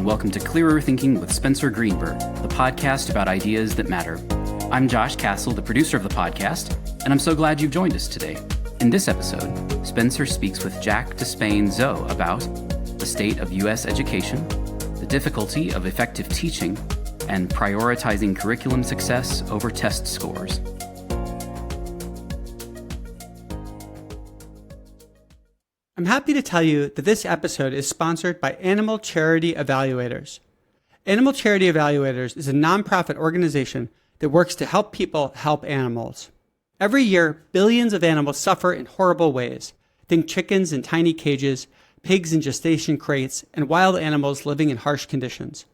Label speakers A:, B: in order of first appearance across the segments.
A: and welcome to Clearer Thinking with Spencer Greenberg, the podcast about ideas that matter. I'm Josh Castle, the producer of the podcast, and I'm so glad you've joined us today. In this episode, Spencer speaks with Jack Despain Zhou about the state of U.S. education, the difficulty of effective teaching, and prioritizing curriculum success over test scores.
B: I'm happy to tell you that this episode is sponsored by Animal Charity Evaluators. Animal Charity Evaluators is a nonprofit organization that works to help people help animals. Every year, billions of animals suffer in horrible ways. Think chickens in tiny cages, pigs in gestation crates, and wild animals living in harsh conditions.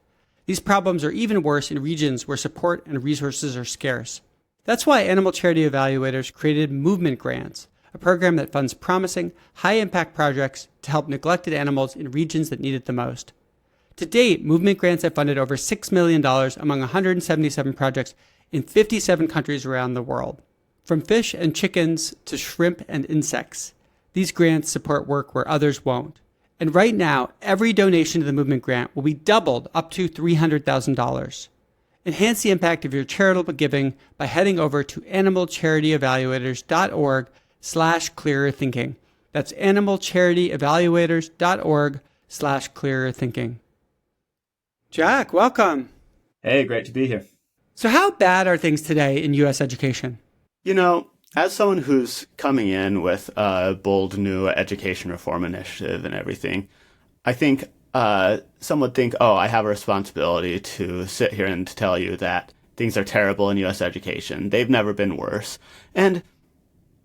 B: These problems are even worse in regions where support and resources are scarce. That's why Animal Charity Evaluators created Movement Grants, a program that funds promising, high-impact projects to help neglected animals in regions that need it the most. To date, Movement Grants have funded over $6 million among 177 projects in 57 countries around the world. From fish and chickens to shrimp and insects, these grants support work where others won't. And right now, every donation to the Movement Grant will be doubled up to $300,000. Enhance the impact of your charitable giving by heading over to animalcharityevaluators.org/clearer thinking. That's animalcharityevaluators.org/clearer thinking. Jack, welcome.
C: Hey, great to be here.
B: So how bad are things today in U.S. education?
C: You know, as someone who's coming in with a bold new education reform initiative and everything, I think some would think, oh, I have a responsibility to sit here and to tell you that things are terrible in U.S. education. They've never been worse. And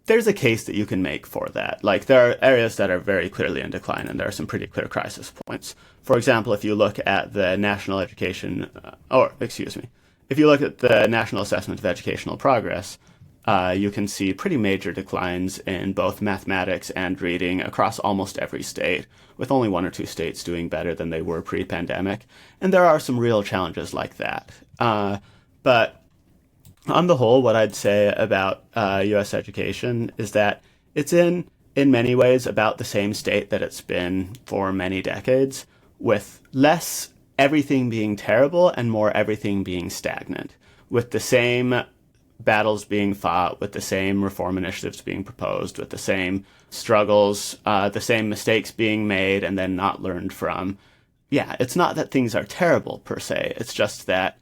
C: there's a case that you can make for that. Like, there are areas that are very clearly in decline, and there are some pretty clear crisis points. For example, if you look at the if you look at the National Assessment of Educational Progress, you can see pretty major declines in both mathematics and reading across almost every state, with only one or two states doing better than they were pre-pandemic. And there are some real challenges like that. But on the whole, what I'd say about U.S. education is that it's in many ways about the same state that it's been for many decades, with less everything being terrible and more everything being stagnant, with the same battles being fought, with the same reform initiatives being proposed, with the same struggles, the same mistakes being made and then not learned from. Yeah, it's not that things are terrible per se. It's just that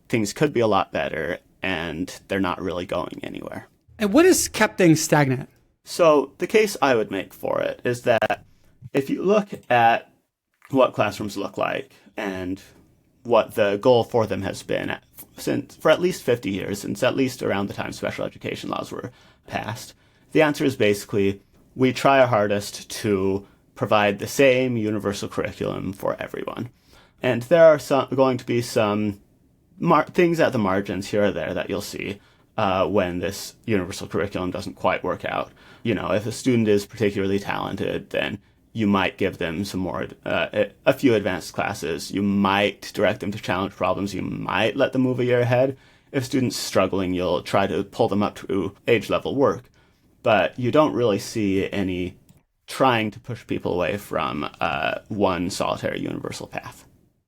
C: things could be a lot better and they're not really going anywhere.
B: And what has kept things stagnant?
C: So the case I would make for it is that if you look at what classrooms look like and what the goal for them has been for at least 50 years, since at least around the time special education laws were passed, the answer is basically we try our hardest to provide the same universal curriculum for everyone. And there are going to be some things at the margins here or there that you'll see when this universal curriculum doesn't quite work out. You know, if a student is particularly talented, then you might give them some more, a few advanced classes. You might direct them to challenge problems. You might let them move a year ahead. If students struggling, you'll try to pull them up to age-level work. But you don't really see any trying to push people away from one solitary universal path.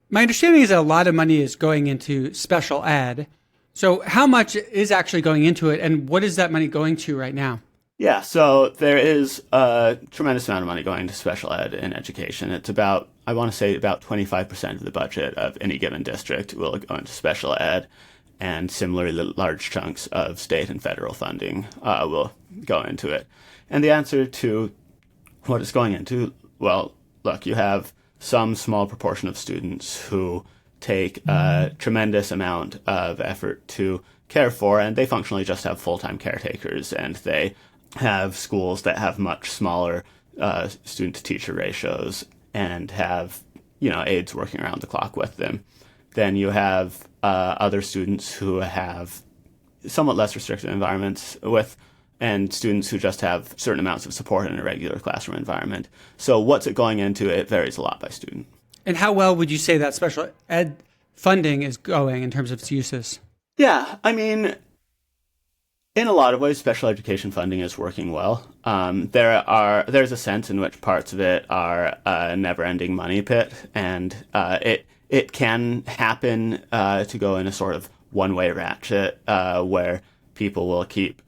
B: My understanding is that a lot of money is going into special ed. So how much is actually going into it, and what is that money going to right now?
C: Yeah, so there is a tremendous amount of money going to special ed in education. It's about 25% of the budget of any given district will go into special ed, and similarly large chunks of state and federal funding will go into it. And the answer to what it's going into, well, look, you have some small proportion of students who take a tremendous amount of effort to care for, and they functionally just have full-time caretakers, and they have schools that have much smaller student-to-teacher ratios and have, aides working around the clock with them. Then you have other students who have somewhat less restricted environments and students who just have certain amounts of support in a regular classroom environment. So what's it going into? It varies a lot by student.
B: And how well would you say that special ed funding is going in terms of its uses?
C: Yeah, I mean, In a lot of ways, special education funding is working well. There's a sense in which parts of it are a never-ending money pit, and it can happen to go in a sort of one-way ratchet where people will keep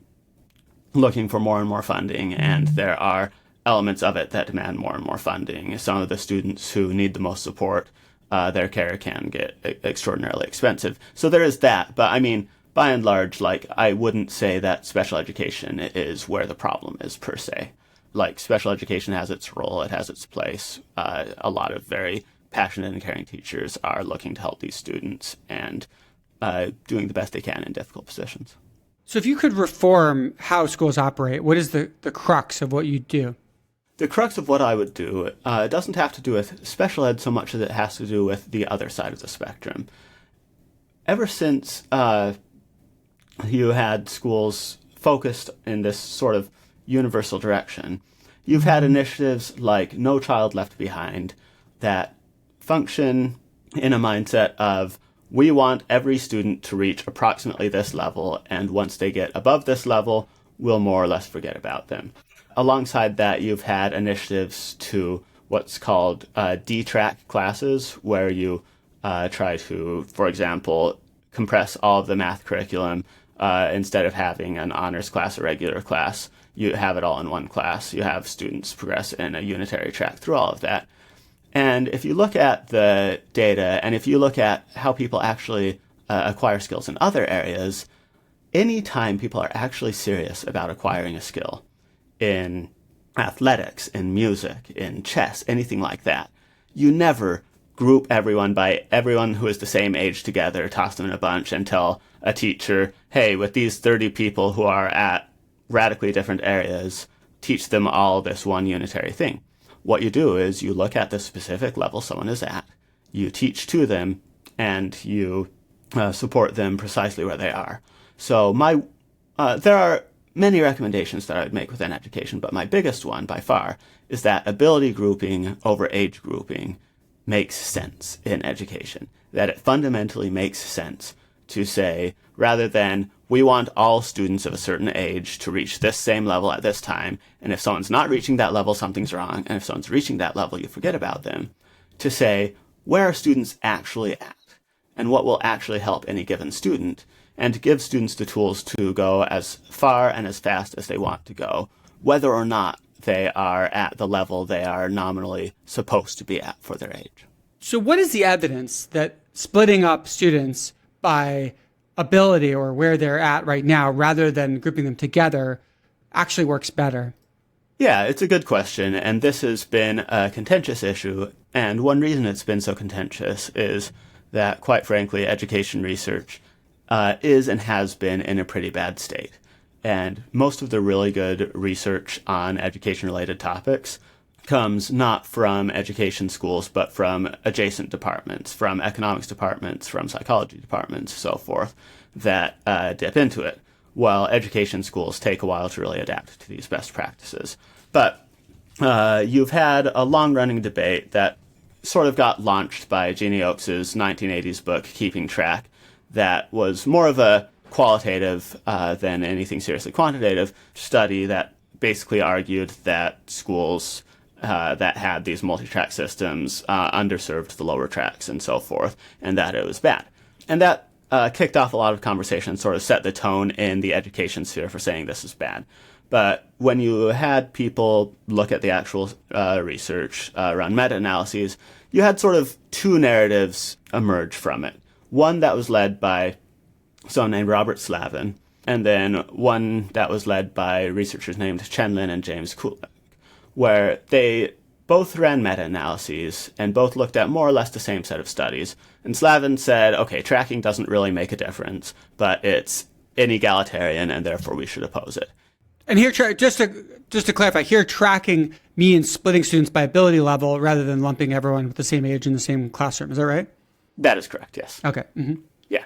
C: looking for more and more funding, and there are elements of it that demand more and more funding. Some of the students who need the most support, their care can get extraordinarily expensive. So there is that, but I mean, by and large, like, I wouldn't say that special education is where the problem is, per se. Like, special education has its role, it has its place. A lot of very passionate and caring teachers are looking to help these students and doing the best they can in difficult positions.
B: So if you could reform how schools operate, what is the crux of what you do?
C: The crux of what I would do doesn't have to do with special ed so much as it has to do with the other side of the spectrum. Ever since you had schools focused in this sort of universal direction, you've had initiatives like No Child Left Behind that function in a mindset of, we want every student to reach approximately this level, and once they get above this level, we'll more or less forget about them. Alongside that, you've had initiatives to what's called D-track classes, where you try to, for example, compress all of the math curriculum. Instead of having an honors class or regular class, you have it all in one class. You have students progress in a unitary track through all of that. And if you look at the data, and if you look at how people actually acquire skills in other areas, any time people are actually serious about acquiring a skill, in athletics, in music, in chess, anything like that, you never group everyone by everyone who is the same age together, toss them in a bunch, and tell a teacher, hey, with these 30 people who are at radically different areas, teach them all this one unitary thing. What you do is you look at the specific level someone is at, you teach to them, and you support them precisely where they are. So there are many recommendations that I would make within education, but my biggest one by far is that ability grouping over age grouping makes sense in education. That it fundamentally makes sense to say, rather than, we want all students of a certain age to reach this same level at this time, and if someone's not reaching that level, something's wrong, and if someone's reaching that level, you forget about them, to say, where are students actually at, and what will actually help any given student, and to give students the tools to go as far and as fast as they want to go, whether or not they are at the level they are nominally supposed to be at for their age.
B: So what is the evidence that splitting up students by ability or where they're at right now, rather than grouping them together, actually works better?
C: Yeah, it's a good question, and this has been a contentious issue, and one reason it's been so contentious is that, quite frankly, education research is and has been in a pretty bad state. And most of the really good research on education-related topics comes not from education schools, but from adjacent departments, from economics departments, from psychology departments, so forth, that dip into it, while education schools take a while to really adapt to these best practices. But you've had a long-running debate that sort of got launched by Jeannie Oakes' 1980s book, Keeping Track, that was more of a qualitative than anything seriously quantitative study that basically argued that schools that had these multi-track systems underserved the lower tracks and so forth, and that it was bad. And that kicked off a lot of conversation, sort of set the tone in the education sphere for saying this is bad. But when you had people look at the actual research, run meta-analyses, you had sort of two narratives emerge from it. One that was led by someone named Robert Slavin, and then one that was led by researchers named Chen Lin and James Kulik, where they both ran meta-analyses and both looked at more or less the same set of studies. And Slavin said, okay, tracking doesn't really make a difference, but it's inegalitarian and therefore we should oppose it.
B: And here, just to clarify, here tracking means splitting students by ability level rather than lumping everyone with the same age in the same classroom. Is that right?
C: That is correct, yes.
B: Okay. Mm-hmm.
C: Yeah.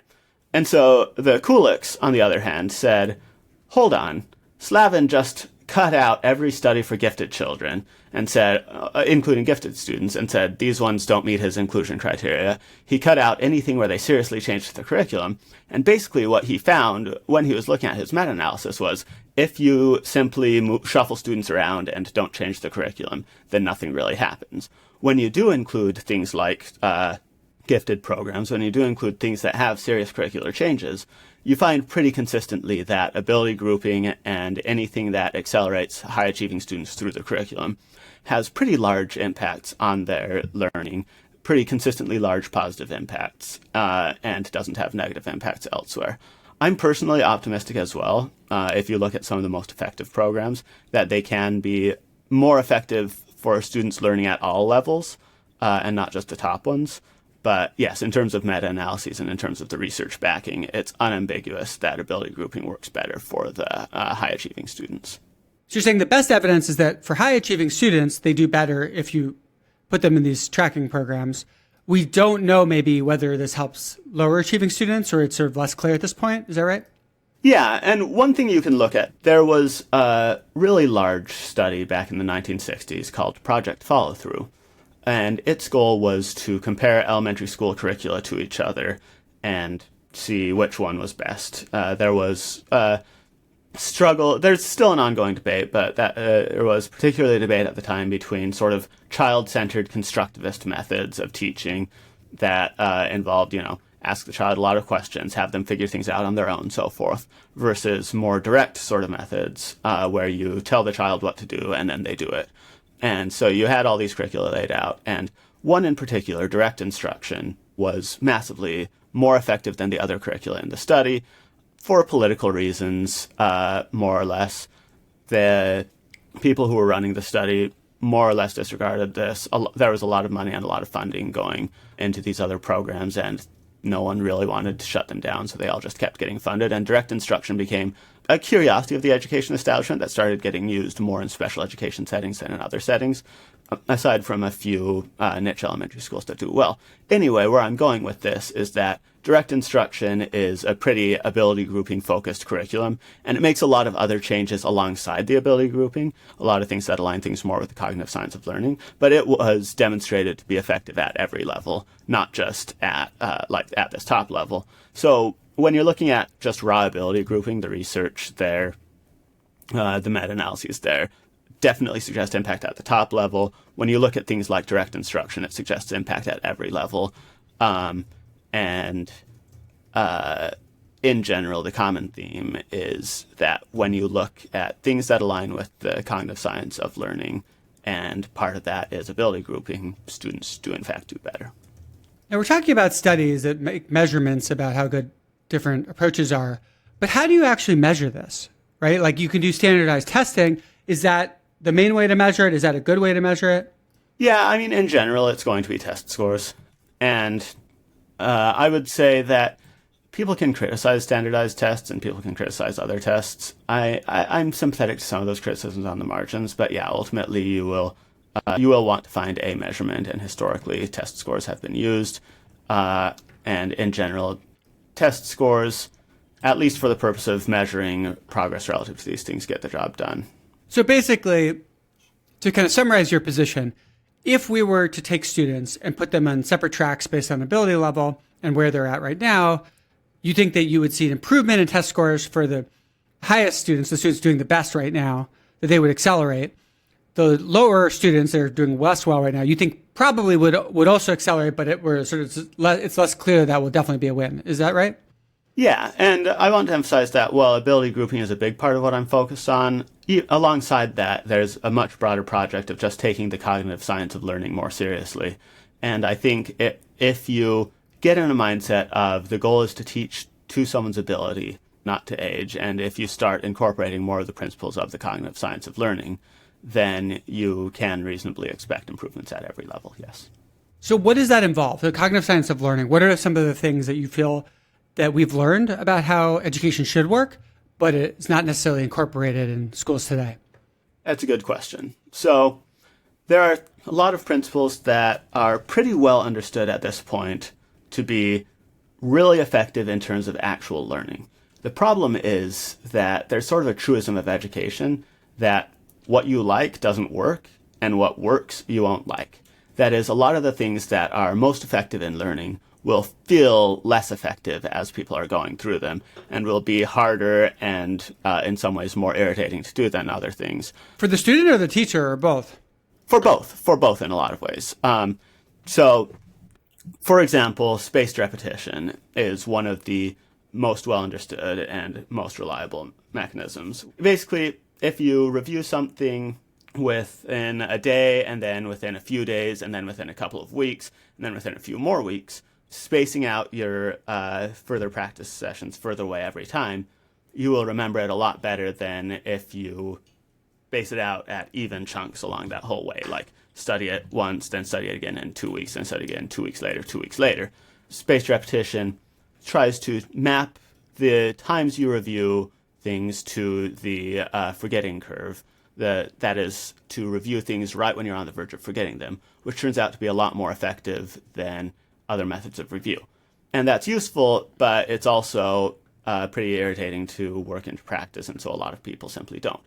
C: And so the Kuliks, on the other hand, said, hold on, Slavin just cut out every study for gifted children and said, including gifted students, and said these ones don't meet his inclusion criteria. He cut out anything where they seriously changed the curriculum. And basically what he found when he was looking at his meta-analysis was if you simply shuffle students around and don't change the curriculum, then nothing really happens. When you do include things like gifted programs, when you do include things that have serious curricular changes, you find pretty consistently that ability grouping and anything that accelerates high-achieving students through the curriculum has pretty large impacts on their learning, pretty consistently large positive impacts, and doesn't have negative impacts elsewhere. I'm personally optimistic as well, if you look at some of the most effective programs, that they can be more effective for students learning at all levels, and not just the top ones. But yes, in terms of meta-analyses and in terms of the research backing, it's unambiguous that ability grouping works better for the high-achieving students.
B: So you're saying the best evidence is that for high-achieving students, they do better if you put them in these tracking programs. We don't know maybe whether this helps lower-achieving students, or it's sort of less clear at this point. Is that right?
C: Yeah, and one thing you can look at, there was a really large study back in the 1960s called Project Follow-Through. And its goal was to compare elementary school curricula to each other and see which one was best. There was struggle. There's still an ongoing debate, but there was particularly a debate at the time between sort of child-centered constructivist methods of teaching that involved, ask the child a lot of questions, have them figure things out on their own, so forth, versus more direct sort of methods where you tell the child what to do and then they do it. And so you had all these curricula laid out, and one in particular, direct instruction, was massively more effective than the other curricula in the study for political reasons, more or less. The people who were running the study more or less disregarded this. There was a lot of money and a lot of funding going into these other programs, and no one really wanted to shut them down, so they all just kept getting funded, and direct instruction became a curiosity of the education establishment that started getting used more in special education settings than in other settings, aside from a few niche elementary schools that do well. Anyway, where I'm going with this is that direct instruction is a pretty ability grouping focused curriculum, and it makes a lot of other changes alongside the ability grouping, a lot of things that align things more with the cognitive science of learning, but it was demonstrated to be effective at every level, not just at this top level. So when you're looking at just raw ability grouping, the research there, the meta-analyses there, definitely suggest impact at the top level. When you look at things like direct instruction, it suggests impact at every level. In general, the common theme is that when you look at things that align with the cognitive science of learning, and part of that is ability grouping, students do in fact do better.
B: Now we're talking about studies that make measurements about how good different approaches are, but how do you actually measure this, right? Like you can do standardized testing. Is that the main way to measure it? Is that a good way to measure it?
C: Yeah, I mean, in general, it's going to be test scores. And I would say that people can criticize standardized tests and people can criticize other tests. I'm sympathetic to some of those criticisms on the margins, but yeah, ultimately you will want to find a measurement, and historically test scores have been used. And in general, test scores, at least for the purpose of measuring progress relative to these things, get the job done.
B: So basically, to kind of summarize your position, if we were to take students and put them on separate tracks based on ability level and where they're at right now, you think that you would see an improvement in test scores for the highest students, the students doing the best right now, that they would accelerate. The lower students that are doing less well right now, you think probably would also accelerate, but it's less clear that will definitely be a win. Is that right?
C: Yeah, and I want to emphasize that while ability grouping is a big part of what I'm focused on, alongside that, there's a much broader project of just taking the cognitive science of learning more seriously. And I think if you get in a mindset of the goal is to teach to someone's ability, not to age, and if you start incorporating more of the principles of the cognitive science of learning, then you can reasonably expect improvements at every level, yes.
B: So what does that involve, the cognitive science of learning? What are some of the things that you feel that we've learned about how education should work, but it's not necessarily incorporated in schools today?
C: That's a good question. So there are a lot of principles that are pretty well understood at this point to be really effective in terms of actual learning. The problem is that there's sort of a truism of education that what you like doesn't work, and what works you won't like. That is, a lot of the things that are most effective in learning will feel less effective as people are going through them, and will be harder and in some ways more irritating to do than other things.
B: For the student or the teacher, or both?
C: For both in a lot of ways. So, for example, spaced repetition is one of the most well understood and most reliable mechanisms. Basically, if you review something within a day, and then within a few days, and then within a couple of weeks, and then within a few more weeks, spacing out your further practice sessions further away every time, you will remember it a lot better than if you space it out at even chunks along that whole way, like study it once, then study it again in 2 weeks, then study it again 2 weeks later, 2 weeks later. Spaced repetition tries to map the times you review things to the forgetting curve. That is, to review things right when you're on the verge of forgetting them, which turns out to be a lot more effective than other methods of review. And that's useful, but it's also pretty irritating to work into practice, and so a lot of people simply don't.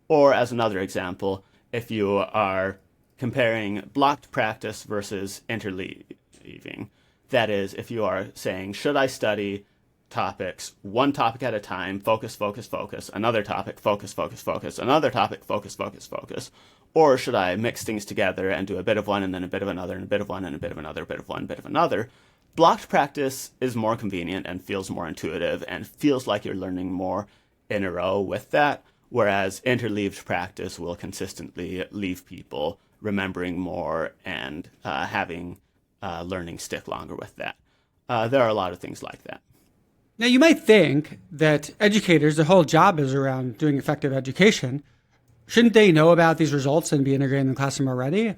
C: Or, as another example, if you are comparing blocked practice versus interleaving, that is, if you are saying, should I study topics, one topic at a time, focus, focus, focus, another topic, focus, focus, focus, another topic, focus, focus, focus, or should I mix things together and do a bit of one and then a bit of another and a bit of one and a bit of another, a bit of one, a bit of another, blocked practice is more convenient and feels more intuitive and feels like you're learning more in a row with that, whereas interleaved practice will consistently leave people remembering more and having learning stick longer with that. There are a lot of things like that.
B: Now, you might think that educators, their whole job is around doing effective education. Shouldn't they know about these results and be integrated in the classroom already?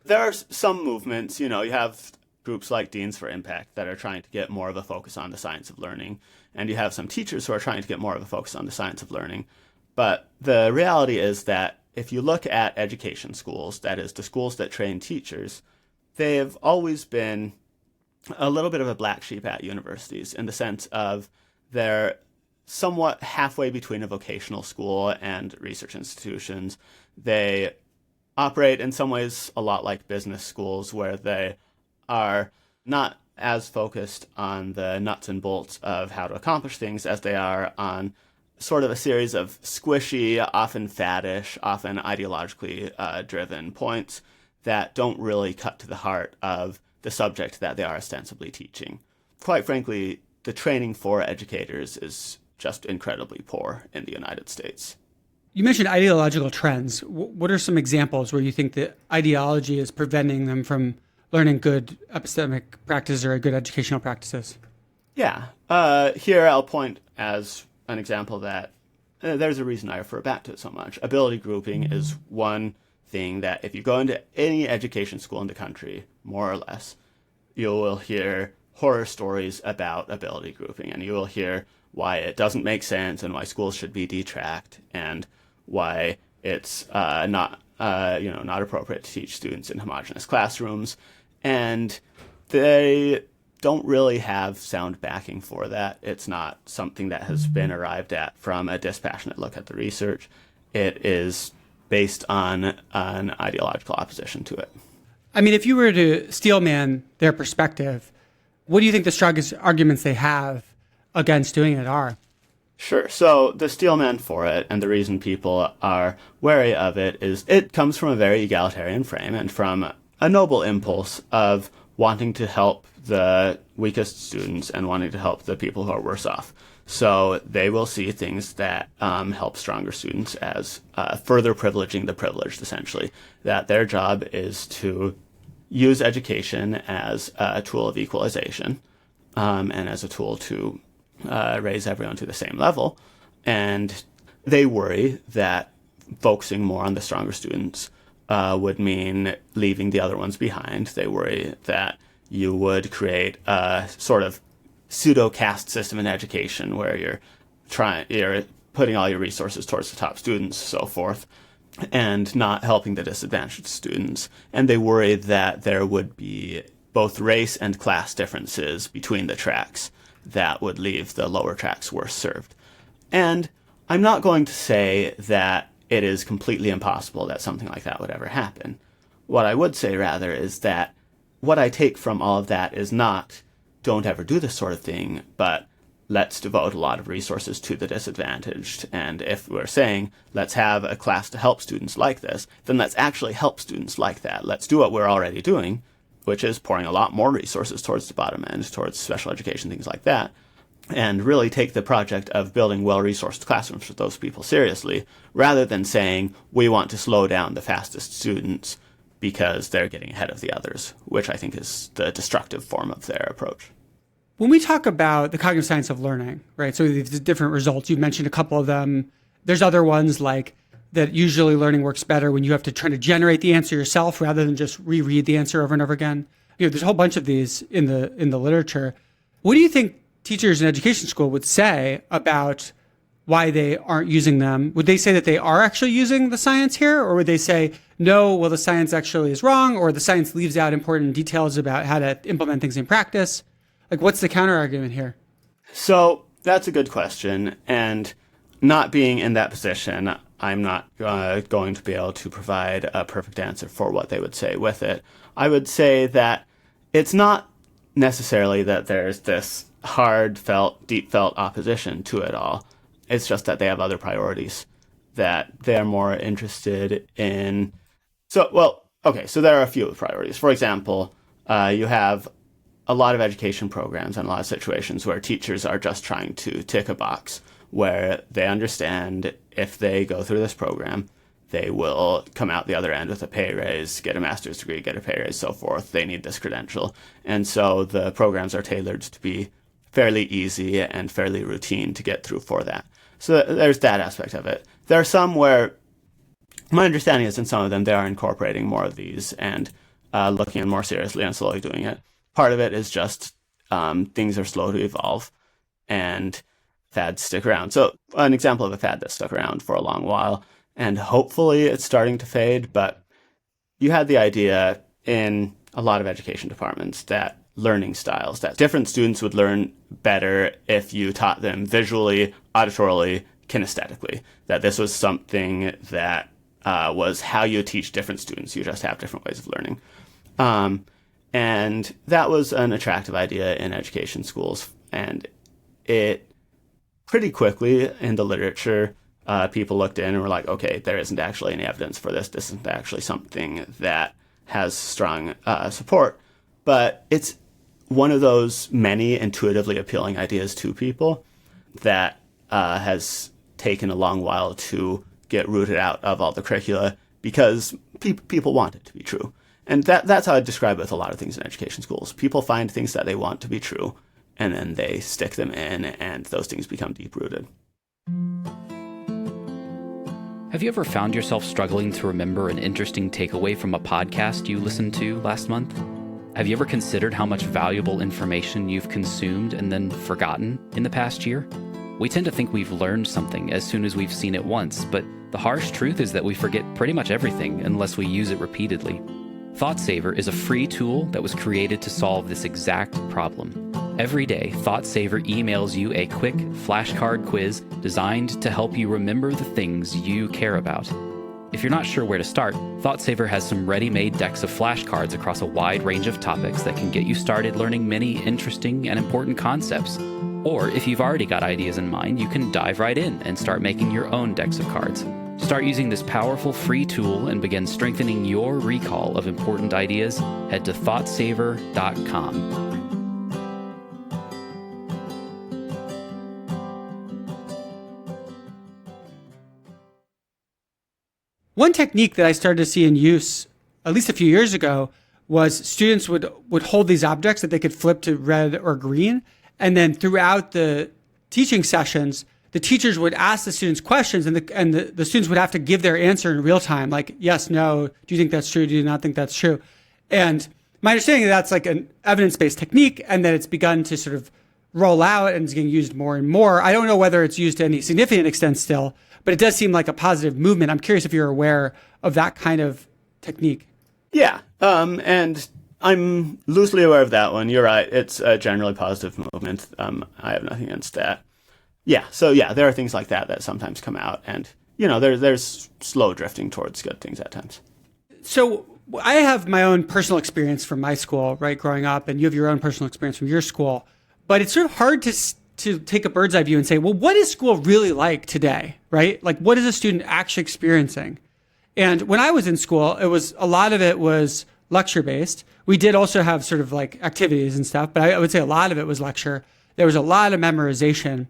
C: There are some movements. You have groups like Deans for Impact that are trying to get more of a focus on the science of learning, and you have some teachers who are trying to get more of a focus on the science of learning. But the reality is that if you look at education schools, that is, the schools that train teachers, they've always been a little bit of a black sheep at universities, in the sense of they're somewhat halfway between a vocational school and research institutions. They operate in some ways a lot like business schools, where they are not as focused on the nuts and bolts of how to accomplish things as they are on sort of a series of squishy, often faddish, often ideologically driven points that don't really cut to the heart of the subject that they are ostensibly teaching. Quite frankly, the training for educators is just incredibly poor in the United States.
B: You mentioned ideological trends. What are some examples where you think that ideology is preventing them from learning good epistemic practices or good educational practices?
C: Yeah. Here I'll point as an example that there's a reason I refer back to it so much. Ability grouping is one thing that if you go into any education school in the country, more or less, you will hear horror stories about ability grouping, and you will hear why it doesn't make sense and why schools should be detracked and why it's not appropriate to teach students in homogeneous classrooms. And they don't really have sound backing for that. It's not something that has been arrived at from a dispassionate look at the research. It is based on an ideological opposition to it.
B: I mean, if you were to steelman their perspective, what do you think the strongest arguments they have against doing it are?
C: Sure. So the steelman for it, and the reason people are wary of it, is it comes from a very egalitarian frame and from a noble impulse of wanting to help the weakest students and wanting to help the people who are worse off. So they will see things that help stronger students as further privileging the privileged, essentially. That their job is to use education as a tool of equalization and as a tool to raise everyone to the same level. And they worry that focusing more on the stronger students would mean leaving the other ones behind. They worry that you would create a sort of pseudo-caste system in education where you're putting all your resources towards the top students, so forth, and not helping the disadvantaged students. And they worry that there would be both race and class differences between the tracks that would leave the lower tracks worse served. And I'm not going to say that it is completely impossible that something like that would ever happen. What I would say, rather, is that what I take from all of that is not, don't ever do this sort of thing, but let's devote a lot of resources to the disadvantaged. And if we're saying, let's have a class to help students like this, then let's actually help students like that. Let's do what we're already doing, which is pouring a lot more resources towards the bottom end, towards special education, things like that, and really take the project of building well-resourced classrooms for those people seriously, rather than saying, we want to slow down the fastest students because they're getting ahead of the others, which I think is the destructive form of their approach.
B: When we talk about the cognitive science of learning, right, so these different results, you've mentioned a couple of them. There's other ones like that usually learning works better when you have to try to generate the answer yourself rather than just reread the answer over and over again. There's a whole bunch of these in the literature. What do you think teachers in education school would say about why they aren't using them? Would they say that they are actually using the science here? Or would they say, no, well, the science actually is wrong, or the science leaves out important details about how to implement things in practice? Like, what's the counter argument here?
C: So that's a good question. And not being in that position, I'm not going to be able to provide a perfect answer for what they would say with it. I would say that it's not necessarily that there's this hard-felt, deep-felt opposition to it all. It's just that they have other priorities that they're more interested in. So there are a few priorities. For example, you have a lot of education programs and a lot of situations where teachers are just trying to tick a box, where they understand if they go through this program, they will come out the other end with a pay raise, get a master's degree, get a pay raise, so forth. They need this credential. And so the programs are tailored to be fairly easy and fairly routine to get through for that. So there's that aspect of it. There are some where my understanding is in some of them they are incorporating more of these and looking at more seriously and slowly doing it. Part of it is just things are slow to evolve and fads stick around. So an example of a fad that stuck around for a long while, and hopefully it's starting to fade, but you had the idea in a lot of education departments that learning styles, that different students would learn better if you taught them visually, auditorily, kinesthetically, that this was something that was how you teach different students. You just have different ways of learning. And that was an attractive idea in education schools. And it pretty quickly in the literature, people looked in and were like, okay, there isn't actually any evidence for this. This isn't actually something that has strong support. But it's one of those many intuitively appealing ideas to people that has taken a long while to get rooted out of all the curricula because people want it to be true. And that's how I describe it with a lot of things in education schools. People find things that they want to be true, and then they stick them in, and those things become deep-rooted.
A: Have you ever found yourself struggling to remember an interesting takeaway from a podcast you listened to last month? Have you ever considered how much valuable information you've consumed and then forgotten in the past year? We tend to think we've learned something as soon as we've seen it once, but the harsh truth is that we forget pretty much everything unless we use it repeatedly. ThoughtSaver is a free tool that was created to solve this exact problem. Every day, ThoughtSaver emails you a quick flashcard quiz designed to help you remember the things you care about. If you're not sure where to start, ThoughtSaver has some ready-made decks of flashcards across a wide range of topics that can get you started learning many interesting and important concepts. Or if you've already got ideas in mind, you can dive right in and start making your own decks of cards. Start using this powerful free tool and begin strengthening your recall of important ideas. Head to thoughtsaver.com.
B: One technique that I started to see in use, at least a few years ago, was students would hold these objects that they could flip to red or green. And then throughout the teaching sessions, the teachers would ask the students questions, and the students would have to give their answer in real time, like, yes, no, do you think that's true? Do you not think that's true? And my understanding is that's like an evidence-based technique, and that it's begun to sort of roll out and is getting used more and more. I don't know whether it's used to any significant extent still, but it does seem like a positive movement. I'm curious if you're aware of that kind of technique.
C: Yeah, and I'm loosely aware of that one. You're right. It's a generally positive movement. I have nothing against that. Yeah, so yeah, there are things like that that sometimes come out, and there's slow drifting towards good things at times.
B: So I have my own personal experience from my school, right, growing up, and you have your own personal experience from your school. But it's sort of hard to take a bird's eye view and say, well, what is school really like today, right? Like, what is a student actually experiencing? And when I was in school, a lot of it was lecture based. We did also have sort of like activities and stuff, but I would say a lot of it was lecture. There was a lot of memorization.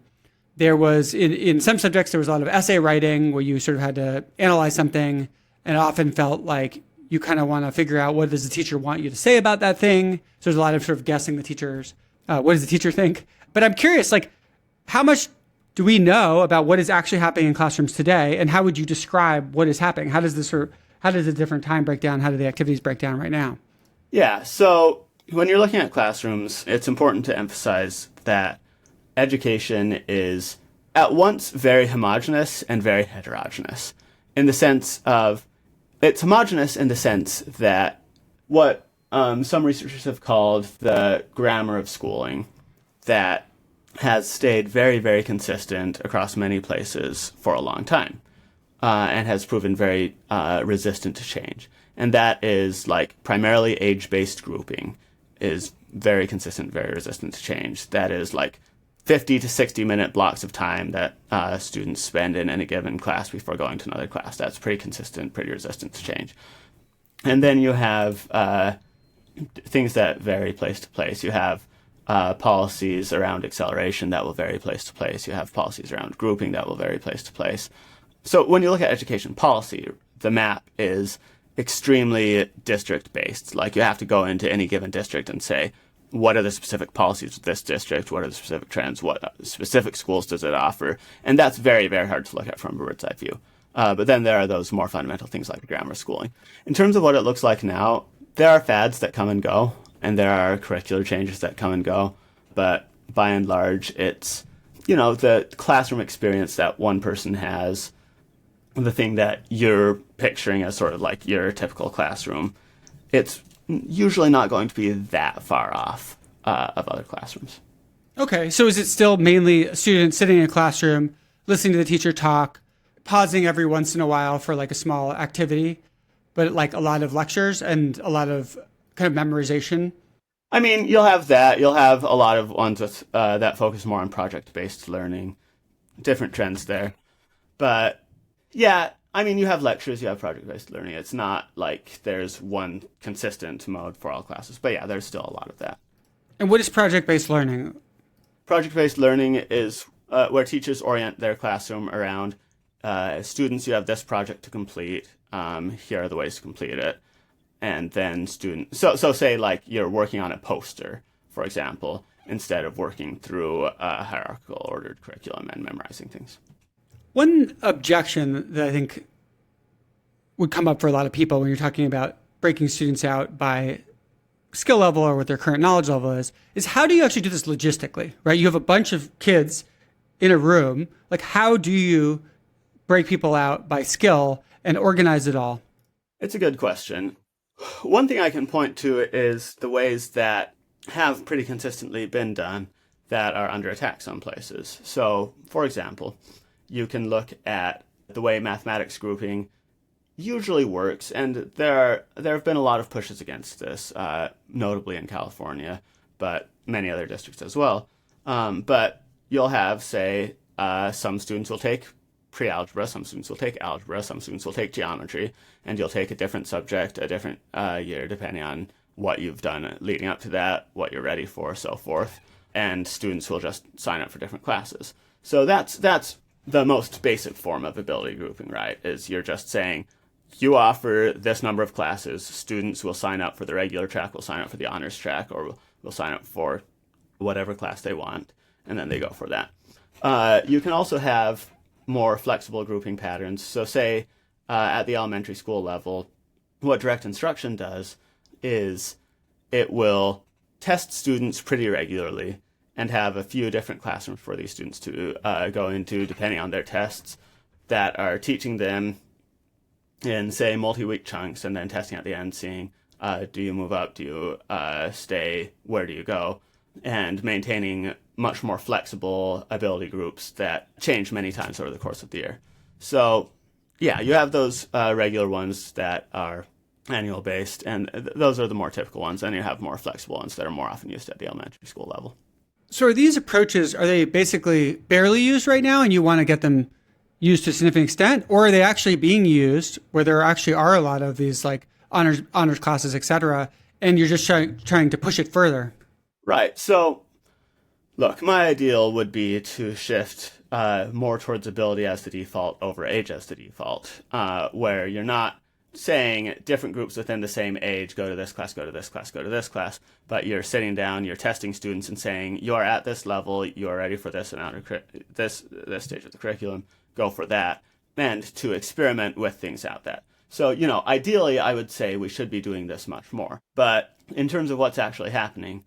B: There was, in some subjects, there was a lot of essay writing where you sort of had to analyze something, and it often felt like you kind of want to figure out what does the teacher want you to say about that thing. So there's a lot of sort of guessing the teachers. What does the teacher think? But I'm curious, like, how much do we know about what is actually happening in classrooms today, and how would you describe what is happening? How does the different time break down? How do the activities break down right now?
C: Yeah, so when you're looking at classrooms, it's important to emphasize that education is at once very homogeneous and very heterogeneous, in the sense of it's homogeneous in the sense that what some researchers have called the grammar of schooling, that has stayed very, very consistent across many places for a long time, and has proven very resistant to change. And that is like primarily age-based grouping is very consistent, very resistant to change. That is like 50 to 60 minute blocks of time that students spend in any given class before going to another class. That's pretty consistent, pretty resistant to change. And then you have things that vary place to place. You have policies around acceleration that will vary place to place. You have policies around grouping that will vary place to place. So when you look at education policy, the map is extremely district-based. Like, you have to go into any given district and say, what are the specific policies of this district? What are the specific trends? What specific schools does it offer? And that's very, very hard to look at from a bird's eye view. But then there are those more fundamental things like grammar schooling. In terms of what it looks like now, there are fads that come and go, and there are curricular changes that come and go. But by and large, it's, the classroom experience that one person has, the thing that you're picturing as sort of like your typical classroom, it's usually not going to be that far off of other classrooms.
B: Okay, so is it still mainly a student sitting in a classroom, listening to the teacher talk, pausing every once in a while for like a small activity, but like a lot of lectures and a lot of kind of memorization?
C: I mean, you'll have that. You'll have a lot of ones with, that focus more on project-based learning, different trends there. But yeah, I mean, you have lectures, you have project-based learning. It's not like there's one consistent mode for all classes. But yeah, there's still a lot of that.
B: And what is project-based learning?
C: Project-based learning is where teachers orient their classroom around students, you have this project to complete. Here are the ways to complete it. And then students, so say like you're working on a poster, for example, instead of working through a hierarchical ordered curriculum and memorizing things.
B: One objection that I think would come up for a lot of people when you're talking about breaking students out by skill level or what their current knowledge level is how do you actually do this logistically, right? You have a bunch of kids in a room. Like, how do you break people out by skill and organize it all?
C: It's a good question. One thing I can point to is the ways that have pretty consistently been done that are under attack some places. So, for example, you can look at the way mathematics grouping usually works, and there have been a lot of pushes against this, notably in California, but many other districts as well. But you'll have, say, some students will take pre-algebra, some students will take algebra, some students will take geometry, and you'll take a different subject, a different year, depending on what you've done leading up to that, what you're ready for, so forth. And students will just sign up for different classes. So that's the most basic form of ability grouping, right? Is you're just saying, you offer this number of classes, students will sign up for the regular track, will sign up for the honors track, or will sign up for whatever class they want, and then they go for that. You can also have more flexible grouping patterns. So say at the elementary school level, what direct instruction does is it will test students pretty regularly and have a few different classrooms for these students to go into, depending on their tests, that are teaching them in, say, multi-week chunks, and then testing at the end, seeing, do you move up, do you stay, where do you go, and maintaining much more flexible ability groups that change many times over the course of the year. So Yeah, you have those regular ones that are annual based, and those are the more typical ones. And you have more flexible ones that are more often used at the elementary school level.
B: So are these approaches, are they basically barely used right now and you want to get them used to a significant extent? Or are they actually being used where there actually are a lot of these like honors classes, et cetera, and you're just trying to push it further?
C: Right. So, look, my ideal would be to shift more towards ability as the default over age as the default, where you're not saying different groups within the same age, go to this class, go to this class, go to this class, but you're sitting down, you're testing students and saying, you are at this level, you are ready for this amount of this stage of the curriculum, go for that, and to experiment with things out that. So, ideally, I would say we should be doing this much more. But in terms of what's actually happening,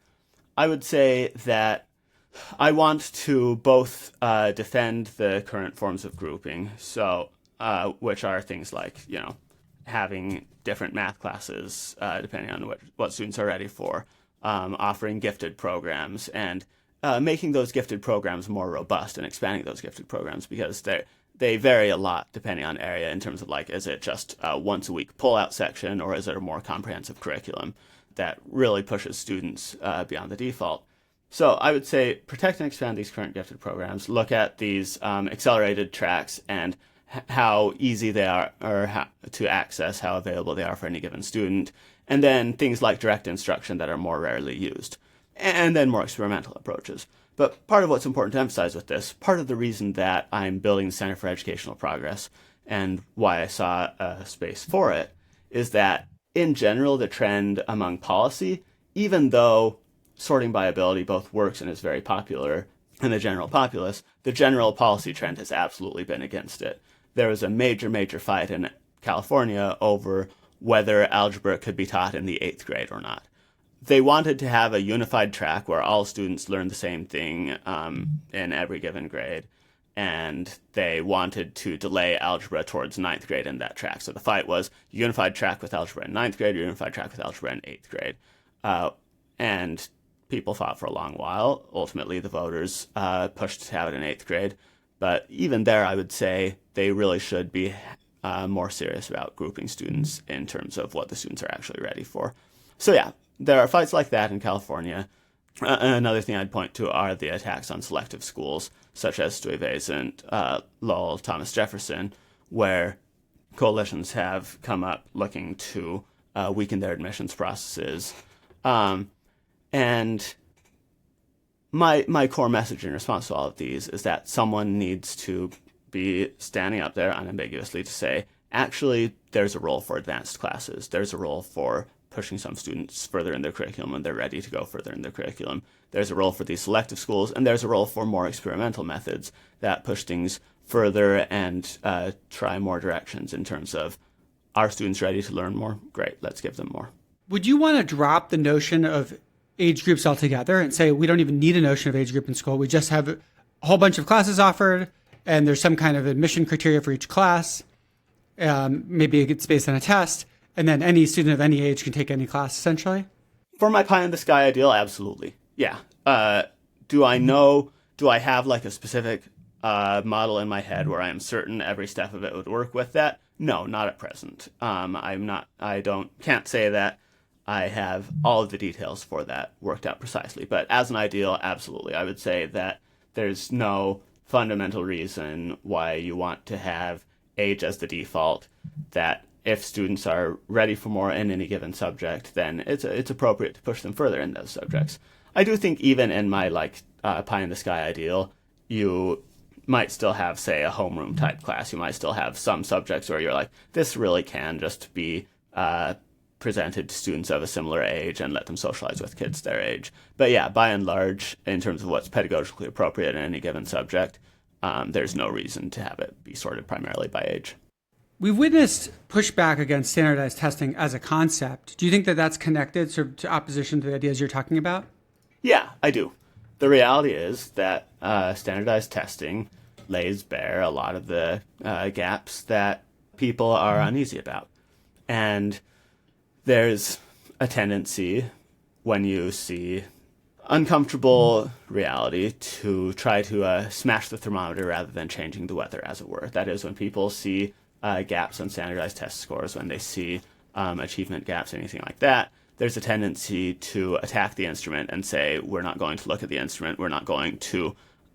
C: I would say that I want to both defend the current forms of grouping, so which are things like, having different math classes depending on what students are ready for, offering gifted programs, and making those gifted programs more robust and expanding those gifted programs, because they vary a lot depending on area in terms of like, is it just a once a week pull-out section, or is it a more comprehensive curriculum that really pushes students beyond the default? So I would say protect and expand these current gifted programs, look at these accelerated tracks and how easy they are or to access, how available they are for any given student, and then things like direct instruction that are more rarely used, and then more experimental approaches. But part of what's important to emphasize with this, part of the reason that I'm building the Center for Educational Progress and why I saw a space for it, is that in general, the trend among policy, even though sorting by ability both works and is very popular in the general populace, the general policy trend has absolutely been against it. There was a major fight in California over whether algebra could be taught in the 8th grade or not. They wanted to have a unified track where all students learned the same thing in every given grade, and they wanted to delay algebra towards 9th grade in that track. So the fight was unified track with algebra in 9th grade, unified track with algebra in 8th grade. And people fought for a long while. Ultimately, the voters pushed to have it in 8th grade. But even there, I would say they really should be more serious about grouping students in terms of what the students are actually ready for. So yeah, there are fights like that in California. Another thing I'd point to are the attacks on selective schools, such as Stuyvesant, Lowell, Thomas Jefferson, where coalitions have come up looking to weaken their admissions processes. And my core message in response to all of these is that someone needs to be standing up there unambiguously to say, actually, there's a role for advanced classes. There's a role for pushing some students further in their curriculum when they're ready to go further in their curriculum. There's a role for these selective schools, and there's a role for more experimental methods that push things further and try more directions in terms of, are students ready to learn more? Great, let's give them more.
B: Would you want to drop the notion of age groups altogether and say we don't even need a notion of age group in school? We just have a whole bunch of classes offered, and there's some kind of admission criteria for each class. Maybe it's based on a test, and then any student of any age can take any class, essentially?
C: For my pie in the sky ideal, absolutely. Yeah. Do I have like a specific model in my head where I am certain every step of it would work with that? No, not at present. Can't say that I have all of the details for that worked out precisely. But as an ideal, absolutely. I would say that there's no fundamental reason why you want to have age as the default, that if students are ready for more in any given subject, then it's appropriate to push them further in those subjects. I do think even in my pie in the sky ideal, you might still have, say, a homeroom type class. You might still have some subjects where you're like, this really can just be presented to students of a similar age and let them socialize with kids their age. But yeah, by and large, in terms of what's pedagogically appropriate in any given subject, there's no reason to have it be sorted primarily by age.
B: We've witnessed pushback against standardized testing as a concept. Do you think that that's connected sort of to opposition to the ideas you're talking about?
C: Yeah, I do. The reality is that standardized testing lays bare a lot of the gaps that people are uneasy about. And there's a tendency when you see uncomfortable reality to try to smash the thermometer rather than changing the weather, as it were. That is, when people see gaps on standardized test scores, when they see achievement gaps, anything like that, there's a tendency to attack the instrument and say, we're not going to look at the instrument, we're not going to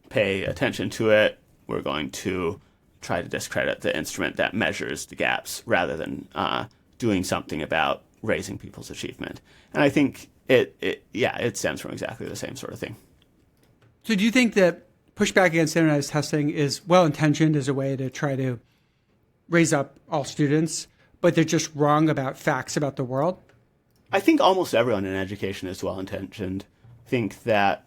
C: pay attention to it, we're going to try to discredit the instrument that measures the gaps rather than doing something about raising people's achievement. And I think it stems from exactly the same sort of thing.
B: So do you think that pushback against standardized testing is well-intentioned as a way to try to raise up all students, but they're just wrong about facts about the world?
C: I think almost everyone in education is well-intentioned. I think that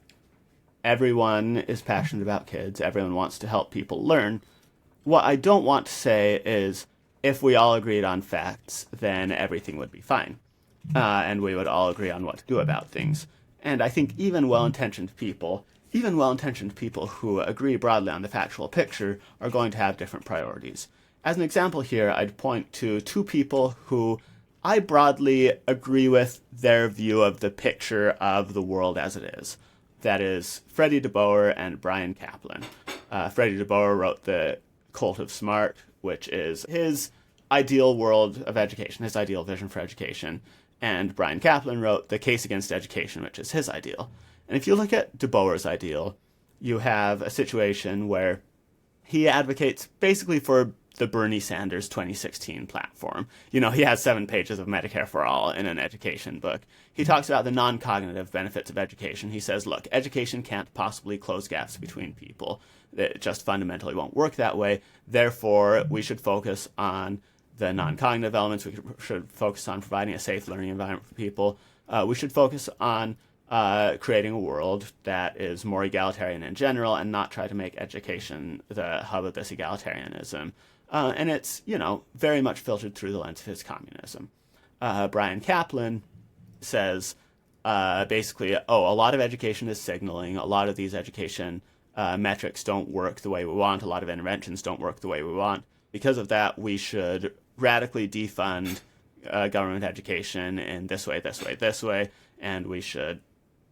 C: everyone is passionate about kids. Everyone wants to help people learn. What I don't want to say is, if we all agreed on facts, then everything would be fine. And we would all agree on what to do about things. And I think even well-intentioned people who agree broadly on the factual picture are going to have different priorities. As an example here, I'd point to two people who I broadly agree with their view of the picture of the world as it is. That is Freddie DeBoer and Brian Kaplan. Freddie DeBoer wrote The Cult of Smart, which is his ideal world of education, his ideal vision for education. And Brian Kaplan wrote The Case Against Education, which is his ideal. And if you look at DeBoer's ideal, you have a situation where he advocates basically for the Bernie Sanders 2016 platform. You know, he has 7 pages of Medicare for All in an education book. He talks about the non-cognitive benefits of education. He says, look, education can't possibly close gaps between people. It just fundamentally won't work that way. Therefore, we should focus on the non-cognitive elements. We should focus on providing a safe learning environment for people. We should focus on creating a world that is more egalitarian in general and not try to make education the hub of this egalitarianism. And it's, very much filtered through the lens of his communism. Brian Kaplan says basically, a lot of education is signaling. A lot of these education metrics don't work the way we want. A lot of interventions don't work the way we want. Because of that, we should radically defund government education in this way, and we should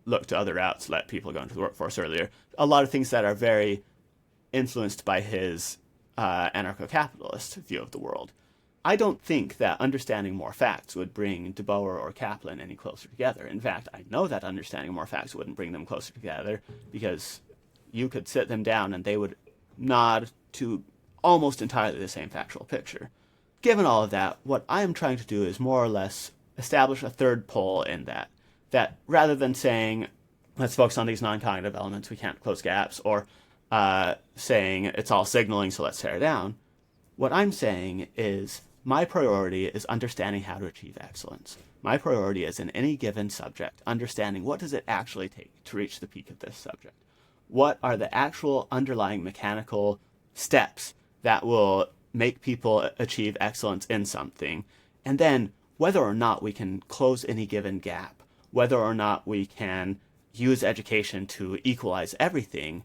C: look to other routes, let people go into the workforce earlier. A lot of things that are very influenced by his anarcho-capitalist view of the world. I don't think that understanding more facts would bring DeBoer or Kaplan any closer together. In fact, I know that understanding more facts wouldn't bring them closer together, because you could sit them down and they would nod to almost entirely the same factual picture. Given all of that, what I am trying to do is more or less establish a third pole in that rather than saying, let's focus on these non-cognitive elements, we can't close gaps, or saying it's all signaling, so let's tear it down, what I'm saying is my priority is understanding how to achieve excellence. My priority is, in any given subject, understanding what does it actually take to reach the peak of this subject. What are the actual underlying mechanical steps that will make people achieve excellence in something, and then whether or not we can close any given gap, whether or not we can use education to equalize everything.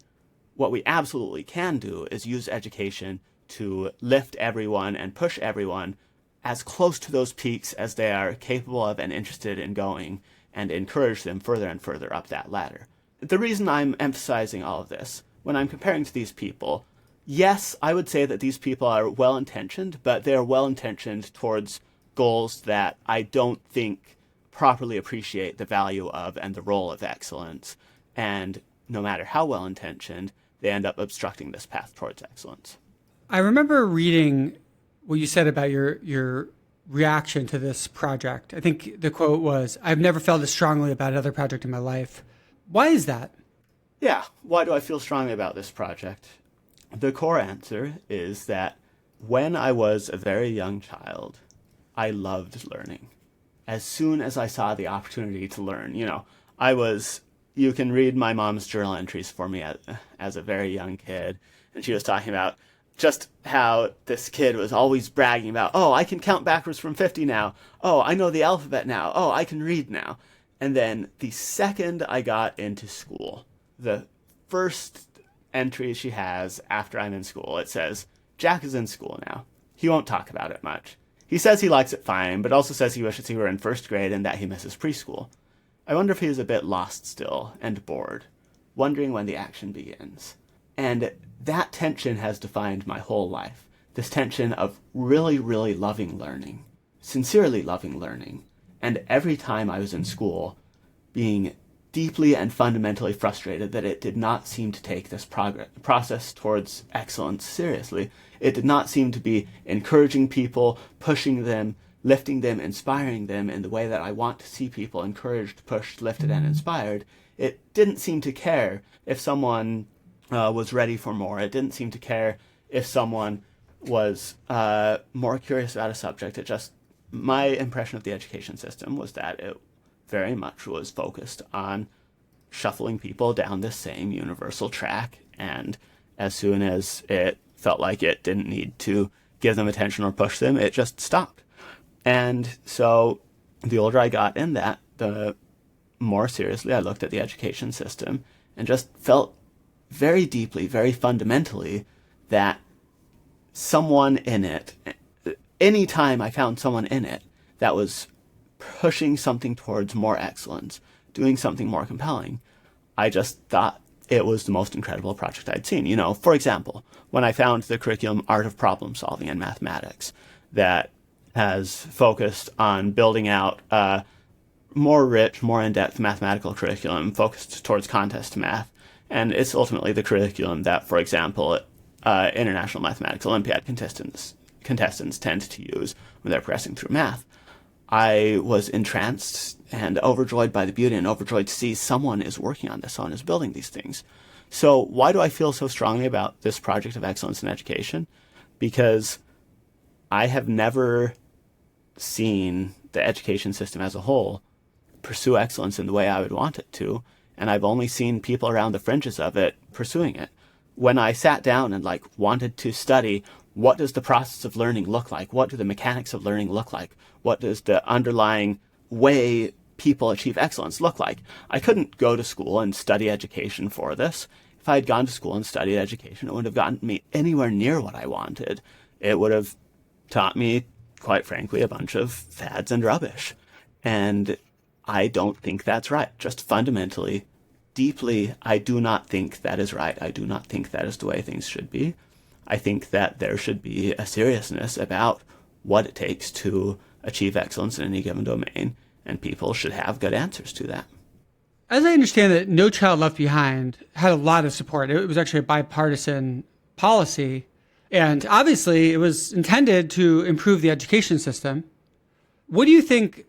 C: What we absolutely can do is use education to lift everyone and push everyone as close to those peaks as they are capable of and interested in going, and encourage them further and further up that ladder. The reason I'm emphasizing all of this, when I'm comparing to these people, yes, I would say that these people are well-intentioned, but they're well-intentioned towards goals that I don't think properly appreciate the value of and the role of excellence. And no matter how well-intentioned, they end up obstructing this path towards excellence.
B: I remember reading what you said about your reaction to this project. I think the quote was, "I've never felt as strongly about another project in my life." Why is that?
C: Yeah, why do I feel strongly about this project? The core answer is that when I was a very young child, I loved learning. As soon as I saw the opportunity to learn, you can read my mom's journal entries for me as a very young kid, and she was talking about just how this kid was always bragging about, I can count backwards from 50 now. I know the alphabet now. I can read now. And then the second I got into school, the first entry she has after I'm in school, it says, Jack is in school now. He won't talk about it much. He says he likes it fine, but also says he wishes he were in first grade and that he misses preschool. I wonder if he is a bit lost still and bored, wondering when the action begins. And that tension has defined my whole life. this tension of really, really loving learning, sincerely loving learning, and every time I was in school being deeply and fundamentally frustrated that it did not seem to take this process towards excellence seriously. It did not seem to be encouraging people, pushing them, lifting them, inspiring them in the way that I want to see people encouraged, pushed, lifted, and inspired. It didn't seem to care if someone was ready for more. It didn't seem to care if someone was more curious about a subject. My impression of the education system was that it very much was focused on shuffling people down the same universal track, and as soon as it felt like it didn't need to give them attention or push them, it just stopped. And so the older I got in that, the more seriously I looked at the education system and just felt very deeply, very fundamentally that someone in it, any time I found someone in it that was pushing something towards more excellence, doing something more compelling, I just thought it was the most incredible project I'd seen. You know, for example, when I found the curriculum Art of Problem Solving in Mathematics that has focused on building out a more rich, more in-depth mathematical curriculum focused towards contest math, and it's ultimately the curriculum that, for example, International Mathematics Olympiad contestants tend to use when they're progressing through math. I was entranced and overjoyed by the beauty and overjoyed to see someone is working on this, someone is building these things. So why do I feel so strongly about this project of excellence in education? Because I have never seen the education system as a whole pursue excellence in the way I would want it to, and I've only seen people around the fringes of it pursuing it. When I sat down and wanted to study, what does the process of learning look like? What do the mechanics of learning look like? What does the underlying way people achieve excellence look like? I couldn't go to school and study education for this. If I had gone to school and studied education, it wouldn't have gotten me anywhere near what I wanted. It would have taught me, quite frankly, a bunch of fads and rubbish. And I don't think that's right. Just fundamentally, deeply, I do not think that is right. I do not think that is the way things should be. I think that there should be a seriousness about what it takes to achieve excellence in any given domain, and people should have good answers to that.
B: As I understand it, No Child Left Behind had a lot of support. It was actually a bipartisan policy, and obviously it was intended to improve the education system. What do you think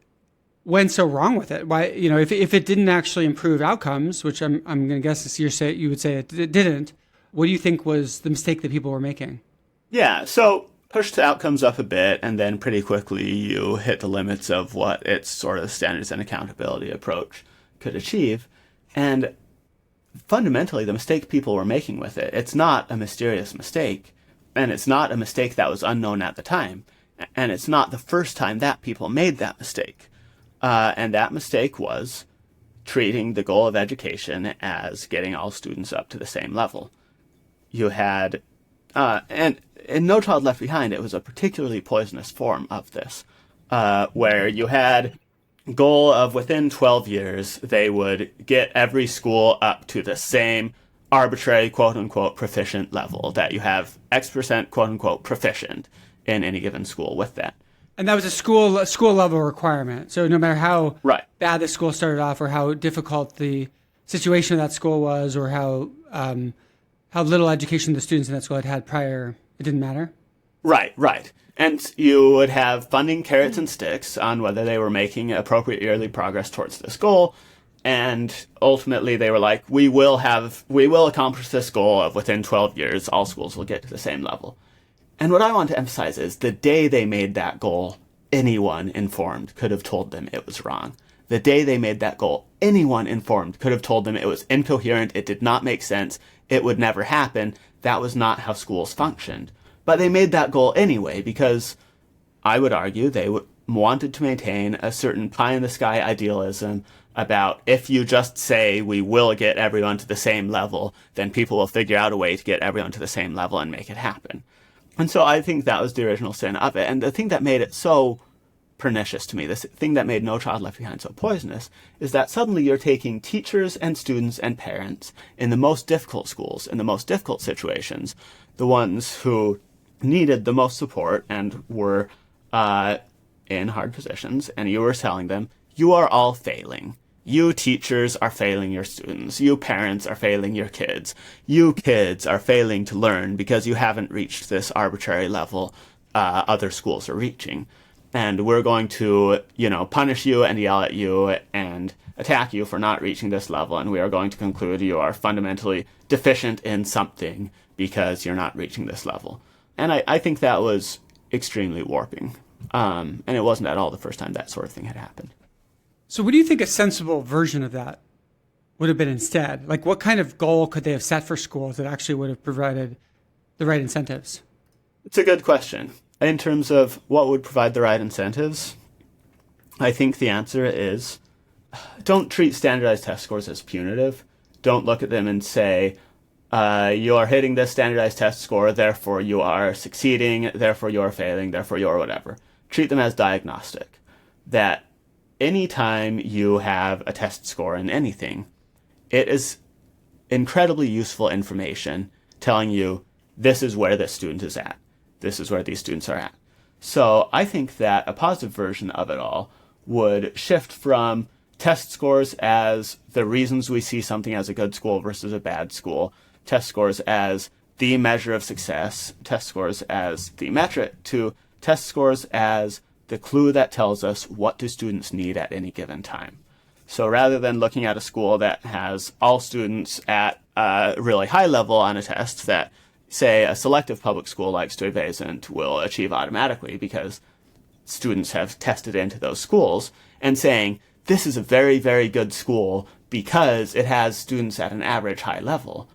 B: went so wrong with it? Why, if it didn't actually improve outcomes, which I'm going to guess you would say it didn't, what do you think was the mistake that people were making?
C: Yeah, so push the outcomes up a bit, and then pretty quickly you hit the limits of what its sort of standards and accountability approach could achieve. And fundamentally, the mistake people were making with it, it's not a mysterious mistake, and it's not a mistake that was unknown at the time, and it's not the first time that people made that mistake. And that mistake was treating the goal of education as getting all students up to the same level. You had, and in No Child Left Behind, it was a particularly poisonous form of this, where you had a goal of within 12 years, they would get every school up to the same arbitrary, quote-unquote, proficient level, that you have X%, quote-unquote, proficient in any given school with that.
B: And that was a school level requirement. So no matter how bad the school started off, or how difficult the situation of that school was, or how little education the students in that school had prior, it didn't matter?
C: Right. And you would have funding carrots and sticks on whether they were making appropriate yearly progress towards this goal. And ultimately they were like, we will accomplish this goal of within 12 years, all schools will get to the same level. And what I want to emphasize is the day they made that goal, anyone informed could have told them it was wrong. The day they made that goal, anyone informed could have told them it was incoherent, it did not make sense, it would never happen. That was not how schools functioned. But they made that goal anyway because I would argue they wanted to maintain a certain pie-in-the-sky idealism about if you just say we will get everyone to the same level, then people will figure out a way to get everyone to the same level and make it happen. And so I think that was the original sin of it. And the thing that made it so pernicious to me, the thing that made No Child Left Behind so poisonous, is that suddenly you're taking teachers and students and parents in the most difficult schools, in the most difficult situations, the ones who needed the most support and were in hard positions, and you were telling them, you are all failing. You teachers are failing your students. You parents are failing your kids. You kids are failing to learn because you haven't reached this arbitrary level other schools are reaching. And we're going to, punish you and yell at you and attack you for not reaching this level. And we are going to conclude you are fundamentally deficient in something because you're not reaching this level. And I think that was extremely warping. And it wasn't at all the first time that sort of thing had happened.
B: So what do you think a sensible version of that would have been instead? Like, what kind of goal could they have set for schools that actually would have provided the right incentives?
C: It's a good question. In terms of what would provide the right incentives, I think the answer is don't treat standardized test scores as punitive. Don't look at them and say, you are hitting this standardized test score, therefore you are succeeding, therefore you are failing, therefore you are whatever. Treat them as diagnostic. That anytime you have a test score in anything, it is incredibly useful information telling you this is where this student is at. This is where these students are at. So I think that a positive version of it all would shift from test scores as the reasons we see something as a good school versus a bad school, test scores as the measure of success, test scores as the metric, to test scores as the clue that tells us what do students need at any given time. So rather than looking at a school that has all students at a really high level on a test that, say, a selective public school like Stuyvesant will achieve automatically because students have tested into those schools, and saying, this is a very, very good school because it has students at an average high level,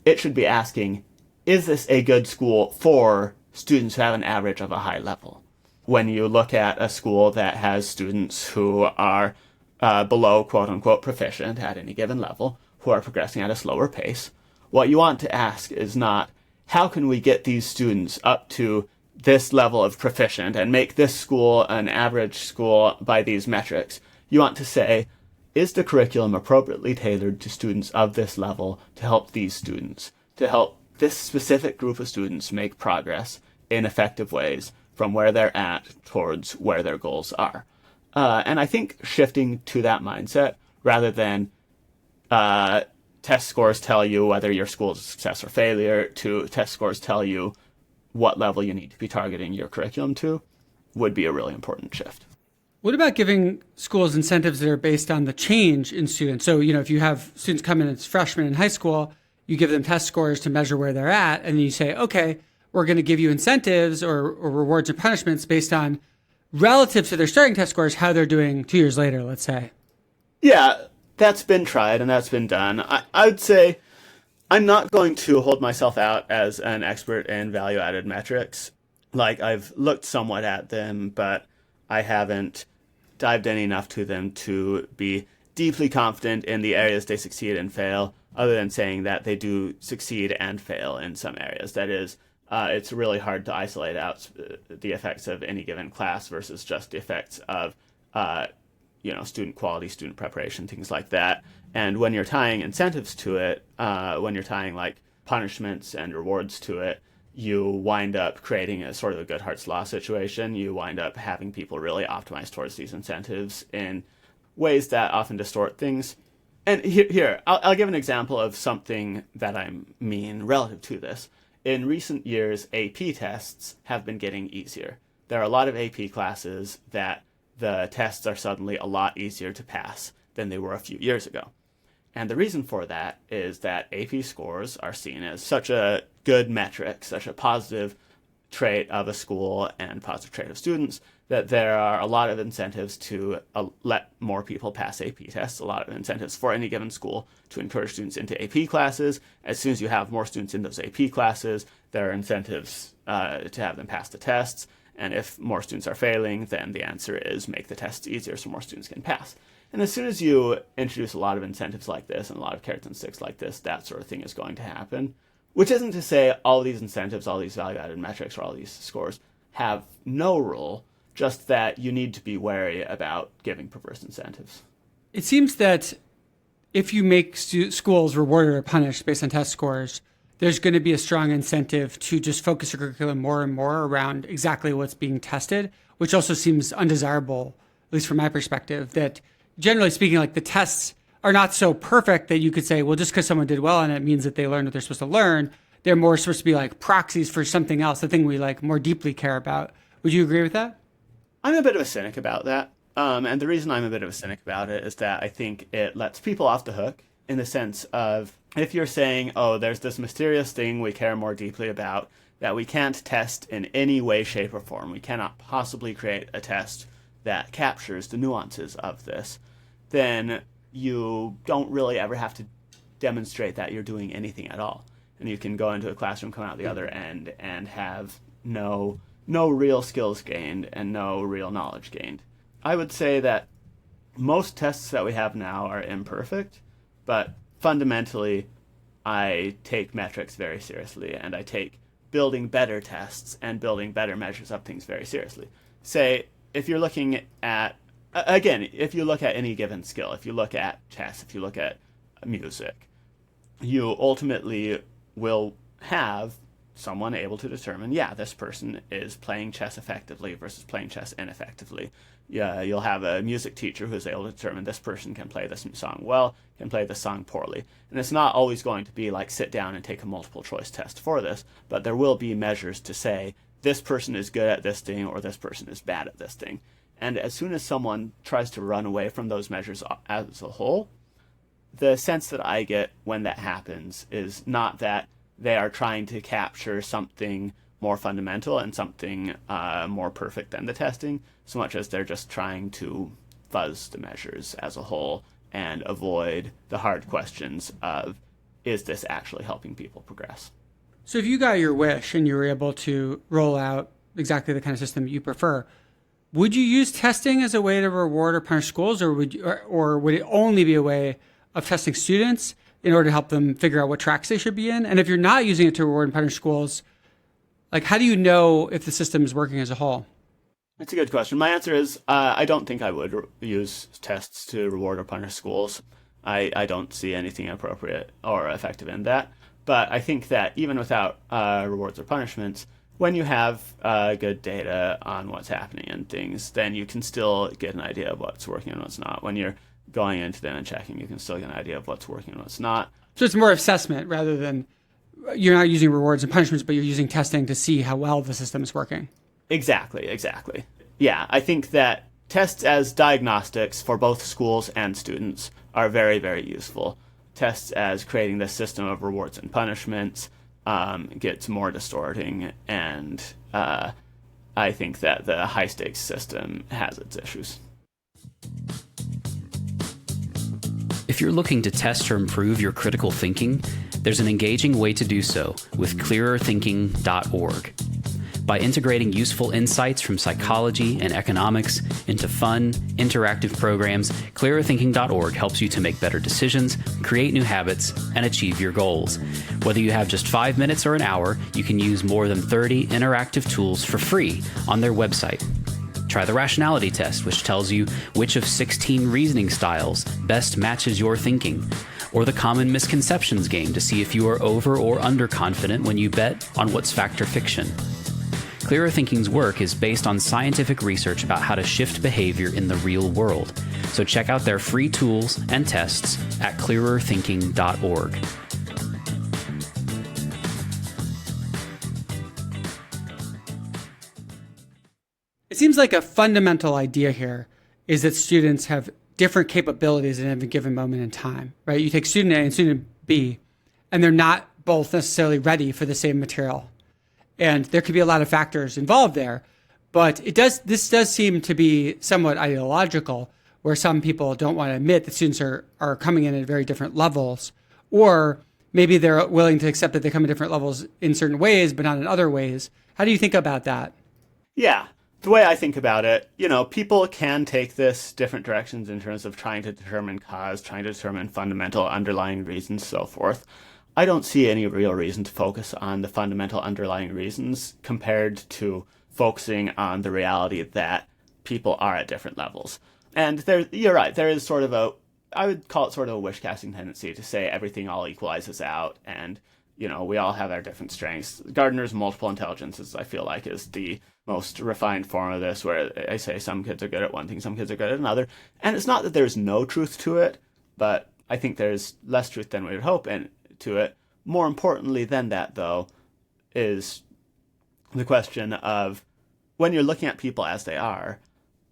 C: it should be asking, is this a good school for students who have an average of a high level? When you look at a school that has students who are below quote-unquote proficient at any given level, who are progressing at a slower pace, what you want to ask is not, how can we get these students up to this level of proficient and make this school an average school by these metrics? You want to say, is the curriculum appropriately tailored to students of this level to help these students, to help this specific group of students make progress in effective ways from where they're at towards where their goals are? And I think shifting to that mindset rather than test scores tell you whether your school is a success or failure, to test scores tell you what level you need to be targeting your curriculum to, would be a really important shift.
B: What about giving schools incentives that are based on the change in students? So, if you have students come in as freshmen in high school, you give them test scores to measure where they're at, and you say, okay, we're going to give you incentives or rewards or punishments based on relative to their starting test scores, how they're doing 2 years later, let's say.
C: Yeah, that's been tried and that's been done. I would say I'm not going to hold myself out as an expert in value-added metrics. Like, I've looked somewhat at them, but I haven't dived in enough to them to be deeply confident in the areas they succeed and fail, other than saying that they do succeed and fail in some areas. That is, it's really hard to isolate out the effects of any given class versus just the effects of student quality, student preparation, things like that. And when you're tying incentives to it, when you're tying like punishments and rewards to it, you wind up creating a sort of a Goodhart's Law situation. You wind up having people really optimize towards these incentives in ways that often distort things. And here, I'll give an example of something that I mean relative to this. In recent years, AP tests have been getting easier. There are a lot of AP classes that the tests are suddenly a lot easier to pass than they were a few years ago. And the reason for that is that AP scores are seen as such a good metric, such a positive trait of a school and positive trait of students, that there are a lot of incentives to let more people pass AP tests, a lot of incentives for any given school to encourage students into AP classes. As soon as you have more students in those AP classes, there are incentives to have them pass the tests. And if more students are failing, then the answer is make the tests easier so more students can pass. And as soon as you introduce a lot of incentives like this and a lot of carrots and sticks like this, that sort of thing is going to happen. Which isn't to say all these incentives, all these value-added metrics, or all these scores have no role, just that you need to be wary about giving perverse incentives.
B: It seems that if you make schools rewarded or punished based on test scores, there's going to be a strong incentive to just focus your curriculum more and more around exactly what's being tested, which also seems undesirable, at least from my perspective, that generally speaking, like the tests are not so perfect that you could say, well, just because someone did well on it means that they learned what they're supposed to learn. They're more supposed to be like proxies for something else, the thing we like more deeply care about. Would you agree with that?
C: I'm a bit of a cynic about that. And the reason I'm a bit of a cynic about it is that I think it lets people off the hook in the sense of if you're saying, oh, there's this mysterious thing we care more deeply about that we can't test in any way, shape, or form. We cannot possibly create a test that captures the nuances of this. Then you don't really ever have to demonstrate that you're doing anything at all. And you can go into a classroom, come out the other end, and have no real skills gained and no real knowledge gained. I would say that most tests that we have now are imperfect, but fundamentally, I take metrics very seriously, and I take building better tests and building better measures of things very seriously. Say, if you're looking at, again, if you look at any given skill, if you look at chess, if you look at music, you ultimately will have someone able to determine, yeah, this person is playing chess effectively versus playing chess ineffectively. Yeah, you'll have a music teacher who's able to determine this person can play this song well, can play this song poorly. And it's not always going to be like sit down and take a multiple choice test for this, but there will be measures to say this person is good at this thing or this person is bad at this thing. And as soon as someone tries to run away from those measures as a whole, the sense that I get when that happens is not that they are trying to capture something more fundamental and something more perfect than the testing, so much as they're just trying to fuzz the measures as a whole and avoid the hard questions of, is this actually helping people progress?
B: So if you got your wish and you were able to roll out exactly the kind of system you prefer, would you use testing as a way to reward or punish schools, or would it only be a way of testing students in order to help them figure out what tracks they should be in? And if you're not using it to reward and punish schools, like, how do you know if the system is working as a whole?
C: That's a good question. My answer is I don't think I would use tests to reward or punish schools. I don't see anything appropriate or effective in that. But I think that even without rewards or punishments, when you have good data on what's happening and things, then you can still get an idea of what's working and what's not. When you're going into them and checking, you can still get an idea of what's working and what's not.
B: So it's more assessment rather than you're not using rewards and punishments, but you're using testing to see how well the system is working.
C: Exactly. Yeah, I think that tests as diagnostics for both schools and students are very, very useful. Tests as creating this system of rewards and punishments gets more distorting, and I think that the high-stakes system has its issues.
A: If you're looking to test or improve your critical thinking, there's an engaging way to do so with clearerthinking.org. By integrating useful insights from psychology and economics into fun, interactive programs, clearerthinking.org helps you to make better decisions, create new habits, and achieve your goals. Whether you have just 5 minutes or an hour, you can use more than 30 interactive tools for free on their website. Try the rationality test, which tells you which of 16 reasoning styles best matches your thinking, or the common misconceptions game to see if you are over or underconfident when you bet on what's fact or fiction. Clearer Thinking's work is based on scientific research about how to shift behavior in the real world. So check out their free tools and tests at clearerthinking.org.
B: It seems like a fundamental idea here is that students have different capabilities at any given moment in time, right? You take student A and student B, and they're not both necessarily ready for the same material. And there could be a lot of factors involved there, but this does seem to be somewhat ideological, where some people don't want to admit that students are coming in at very different levels, or maybe they're willing to accept that they come at different levels in certain ways, but not in other ways. How do you think about that?
C: Yeah. The way I think about it, people can take this different directions in terms of trying to determine cause, trying to determine fundamental underlying reasons, so forth. I don't see any real reason to focus on the fundamental underlying reasons compared to focusing on the reality that people are at different levels. And you're right, there is sort of I would call it sort of a wish-casting tendency to say everything all equalizes out, and we all have our different strengths. Gardner's multiple intelligences, I feel like, is the most refined form of this, where I say some kids are good at one thing, some kids are good at another. And it's not that there's no truth to it, but I think there's less truth than we would hope to it. More importantly than that, though, is the question of when you're looking at people as they are,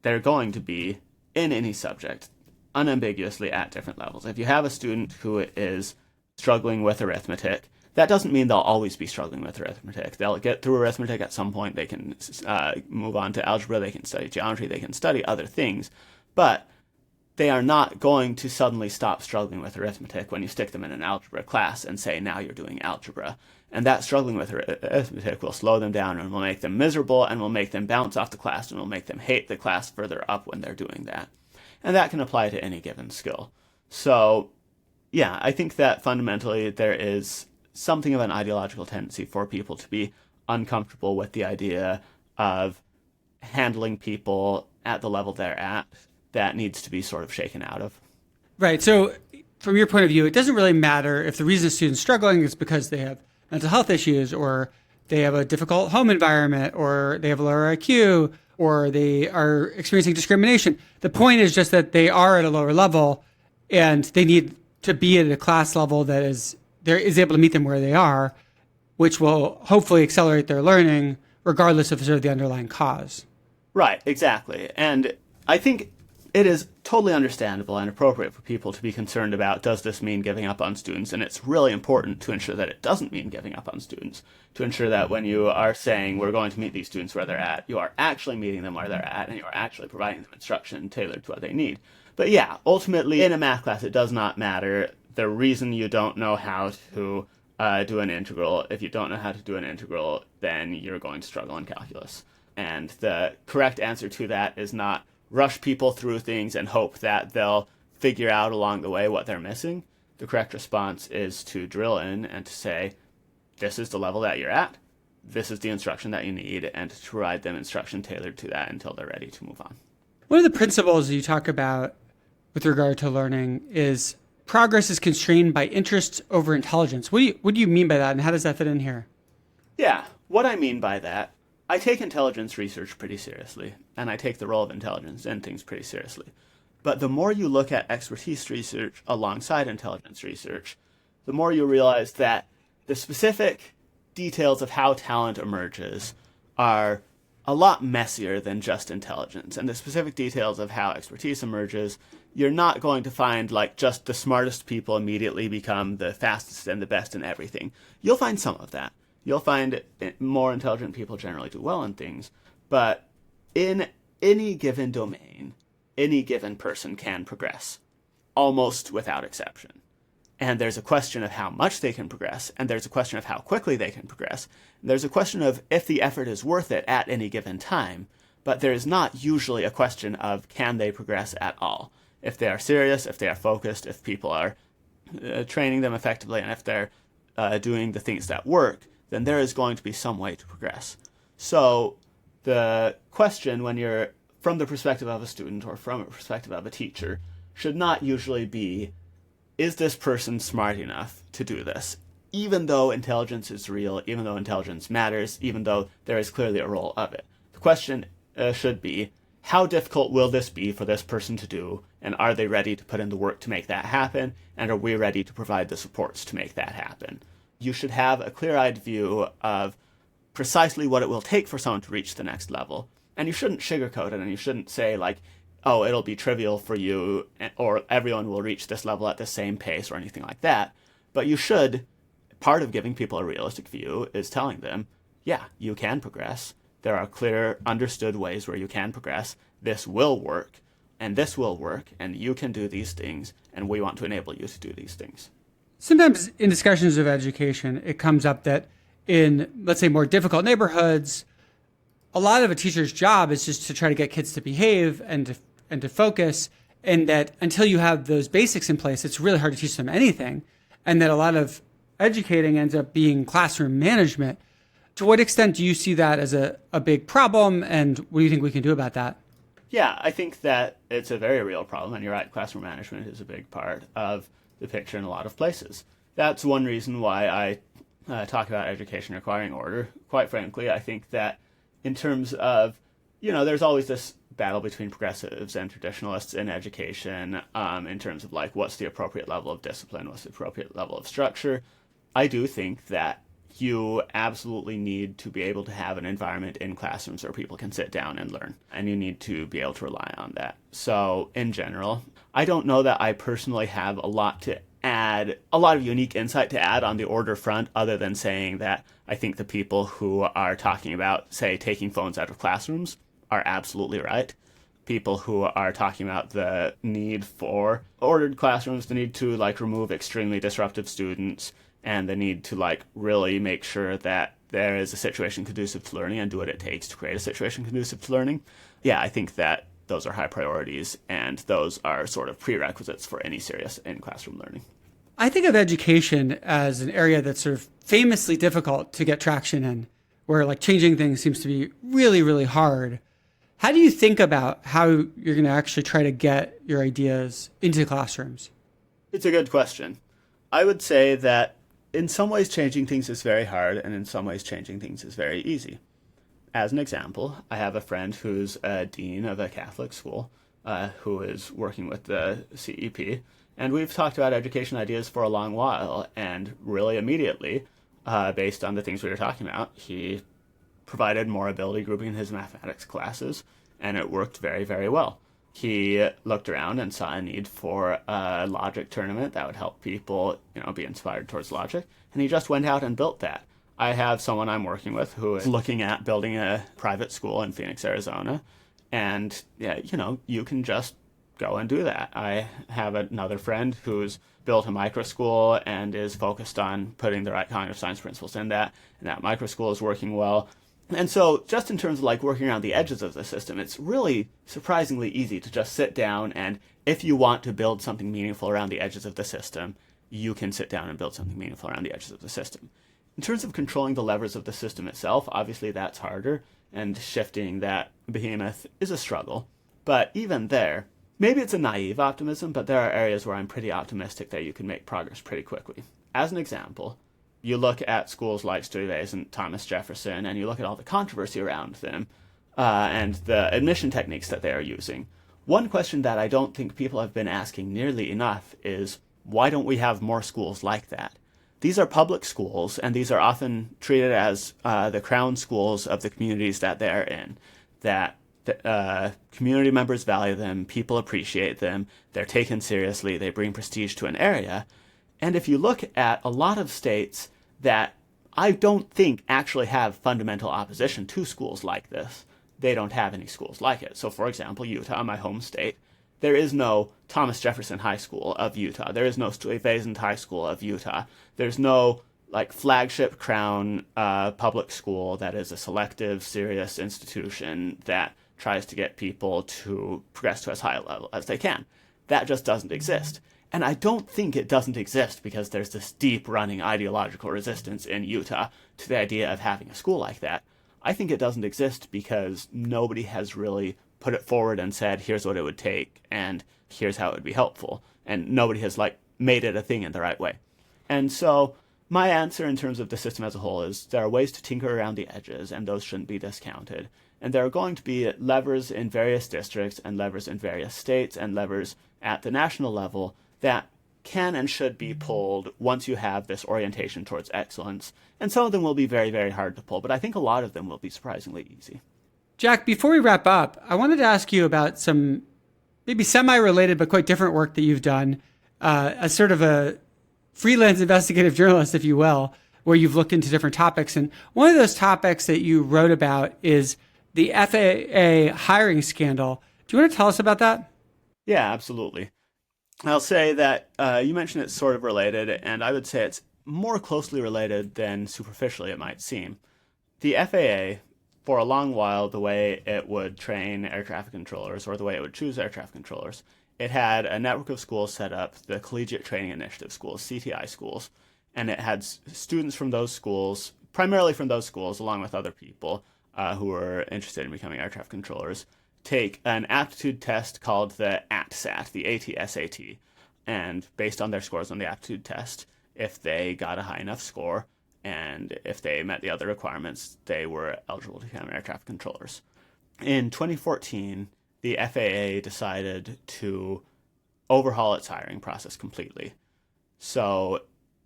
C: they're going to be, in any subject, unambiguously at different levels. If you have a student who is struggling with arithmetic, that doesn't mean they'll always be struggling with arithmetic. They'll get through arithmetic at some point. They can move on to algebra. They can study geometry. They can study other things. But they are not going to suddenly stop struggling with arithmetic when you stick them in an algebra class and say, now you're doing algebra. And that struggling with arithmetic will slow them down and will make them miserable and will make them bounce off the class and will make them hate the class further up when they're doing that. And that can apply to any given skill. So, yeah, I think that fundamentally there is something of an ideological tendency for people to be uncomfortable with the idea of handling people at the level they're at that needs to be sort of shaken out of.
B: Right. So from your point of view, it doesn't really matter if the reason a student's struggling is because they have mental health issues, or they have a difficult home environment, or they have a lower IQ, or they are experiencing discrimination. The point is just that they are at a lower level and they need to be at a class level that is able to meet them where they are, which will hopefully accelerate their learning regardless of sort of the underlying cause.
C: Right, exactly. And I think it is totally understandable and appropriate for people to be concerned about, does this mean giving up on students? And it's really important to ensure that it doesn't mean giving up on students, to ensure that when you are saying we're going to meet these students where they're at, you are actually meeting them where they're at, and you are actually providing them instruction tailored to what they need. But yeah, ultimately, in a math class, it does not matter the reason you don't know how to do an integral. If you don't know how to do an integral, then you're going to struggle in calculus. And the correct answer to that is not rush people through things and hope that they'll figure out along the way what they're missing. The correct response is to drill in and to say, this is the level that you're at, this is the instruction that you need, and to provide them instruction tailored to that until they're ready to move on.
B: One of the principles you talk about with regard to learning is progress is constrained by interest over intelligence. What do you mean by that, and how does that fit in here?
C: Yeah, what I mean by that, I take intelligence research pretty seriously, and I take the role of intelligence in things pretty seriously. But the more you look at expertise research alongside intelligence research, the more you realize that the specific details of how talent emerges are a lot messier than just intelligence. And the specific details of how expertise emerges, you're not going to find like just the smartest people immediately become the fastest and the best in everything. You'll find some of that. You'll find more intelligent people generally do well in things, but in any given domain, any given person can progress, almost without exception. And there's a question of how much they can progress, and there's a question of how quickly they can progress, and there's a question of if the effort is worth it at any given time, but there is not usually a question of can they progress at all. If they are serious, if they are focused, if people are training them effectively, and if they're doing the things that work, then there is going to be some way to progress. So the question, when you're from the perspective of a student or from a perspective of a teacher, should not usually be, is this person smart enough to do this? Even though intelligence is real, even though intelligence matters, even though there is clearly a role of it. The question should be, how difficult will this be for this person to do? And are they ready to put in the work to make that happen? And are we ready to provide the supports to make that happen? You should have a clear-eyed view of precisely what it will take for someone to reach the next level. And you shouldn't sugarcoat it, and you shouldn't say, like, oh, it'll be trivial for you, or everyone will reach this level at the same pace, or anything like that. But you should, part of giving people a realistic view is telling them, yeah, you can progress. There are clear, understood ways where you can progress. This will work, and this will work, and you can do these things, and we want to enable you to do these things.
B: Sometimes in discussions of education, it comes up that in, let's say, more difficult neighborhoods, a lot of a teacher's job is just to try to get kids to behave and to focus, and that until you have those basics in place, it's really hard to teach them anything, and that a lot of educating ends up being classroom management. To what extent do you see that as a big problem, and what do you think we can do about that?
C: Yeah, I think that it's a very real problem, and you're right, classroom management is a big part of the picture in a lot of places. That's one reason why I talk about education requiring order. Quite frankly, I think that in terms of, there's always this battle between progressives and traditionalists in education, in terms of like what's the appropriate level of discipline, what's the appropriate level of structure. I do think that you absolutely need to be able to have an environment in classrooms where people can sit down and learn, and you need to be able to rely on that. So in general, I don't know that I personally have a lot of unique insight to add on the order front, other than saying that I think the people who are talking about, say, taking phones out of classrooms are absolutely right. People who are talking about the need for ordered classrooms, the need to like remove extremely disruptive students, and the need to like really make sure that there is a situation conducive to learning and do what it takes to create a situation conducive to learning. Yeah, I think that those are high priorities, and those are sort of prerequisites for any serious in-classroom learning.
B: I think of education as an area that's sort of famously difficult to get traction in, where like changing things seems to be really, really hard. How do you think about how you're going to actually try to get your ideas into classrooms?
C: It's a good question. I would say that in some ways changing things is very hard, and in some ways changing things is very easy. As an example, I have a friend who's a dean of a Catholic school who is working with the CEP, and we've talked about education ideas for a long while, and really immediately, based on the things we were talking about, he provided more ability grouping in his mathematics classes, and it worked very, very well. He looked around and saw a need for a logic tournament that would help people, be inspired towards logic, and he just went out and built that. I have someone I'm working with who is looking at building a private school in Phoenix, Arizona, and you can just go and do that. I have another friend who's built a micro school and is focused on putting the right cognitive science principles in that, and that micro school is working well. And so just in terms of like working around the edges of the system, it's really surprisingly easy to just sit down, and if you want to build something meaningful around the edges of the system, you can sit down and build something meaningful around the edges of the system. In terms of controlling the levers of the system itself, obviously that's harder, and shifting that behemoth is a struggle. But even there, maybe it's a naive optimism, but there are areas where I'm pretty optimistic that you can make progress pretty quickly. As an example, you look at schools like Stuyvesant and Thomas Jefferson, and you look at all the controversy around them, and the admission techniques that they are using. One question that I don't think people have been asking nearly enough is, why don't we have more schools like that? These are public schools, and these are often treated as the crown schools of the communities that they're in, that community members value them, people appreciate them, they're taken seriously, they bring prestige to an area. And if you look at a lot of states that I don't think actually have fundamental opposition to schools like this, they don't have any schools like it. So for example, Utah, my home state, there is no Thomas Jefferson High School of Utah. There is no Stuyvesant High School of Utah. There's no flagship crown public school that is a selective, serious institution that tries to get people to progress to as high a level as they can. That just doesn't exist. And I don't think it doesn't exist because there's this deep running ideological resistance in Utah to the idea of having a school like that. I think it doesn't exist because nobody has really put it forward and said, here's what it would take, and here's how it would be helpful. And nobody has made it a thing in the right way. And so my answer in terms of the system as a whole is there are ways to tinker around the edges, and those shouldn't be discounted. And there are going to be levers in various districts and levers in various states and levers at the national level that can and should be pulled once you have this orientation towards excellence. And some of them will be very, very hard to pull, but I think a lot of them will be surprisingly easy.
B: Jack, before we wrap up, I wanted to ask you about some maybe semi-related but quite different work that you've done as sort of a freelance investigative journalist, if you will, where you've looked into different topics. And one of those topics that you wrote about is the FAA hiring scandal. Do you want to tell us about that?
C: Yeah, absolutely. I'll say that you mentioned it's sort of related, and I would say it's more closely related than superficially it might seem. The FAA, for a long while, the way it would train air traffic controllers, or the way it would choose air traffic controllers, it had a network of schools set up, the Collegiate Training Initiative schools, CTI schools, and it had students from those schools, primarily from those schools, along with other people who were interested in becoming air traffic controllers, take an aptitude test called the ATSAT, the ATSAT, and based on their scores on the aptitude test, if they got a high enough score, and if they met the other requirements, they were eligible to become air traffic controllers. In 2014, the FAA decided to overhaul its hiring process completely. So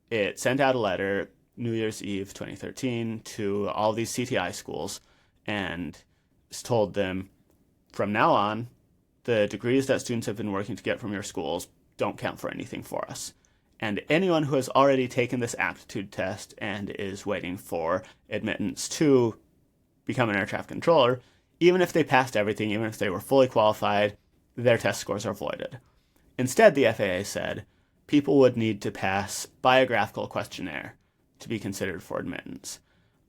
C: it sent out a letter New Year's Eve 2013 to all these CTI schools and told them, from now on, the degrees that students have been working to get from your schools don't count for anything for us. And anyone who has already taken this aptitude test and is waiting for admittance to become an air traffic controller, even if they passed everything, even if they were fully qualified, their test scores are voided. Instead, the FAA said people would need to pass biographical questionnaire to be considered for admittance.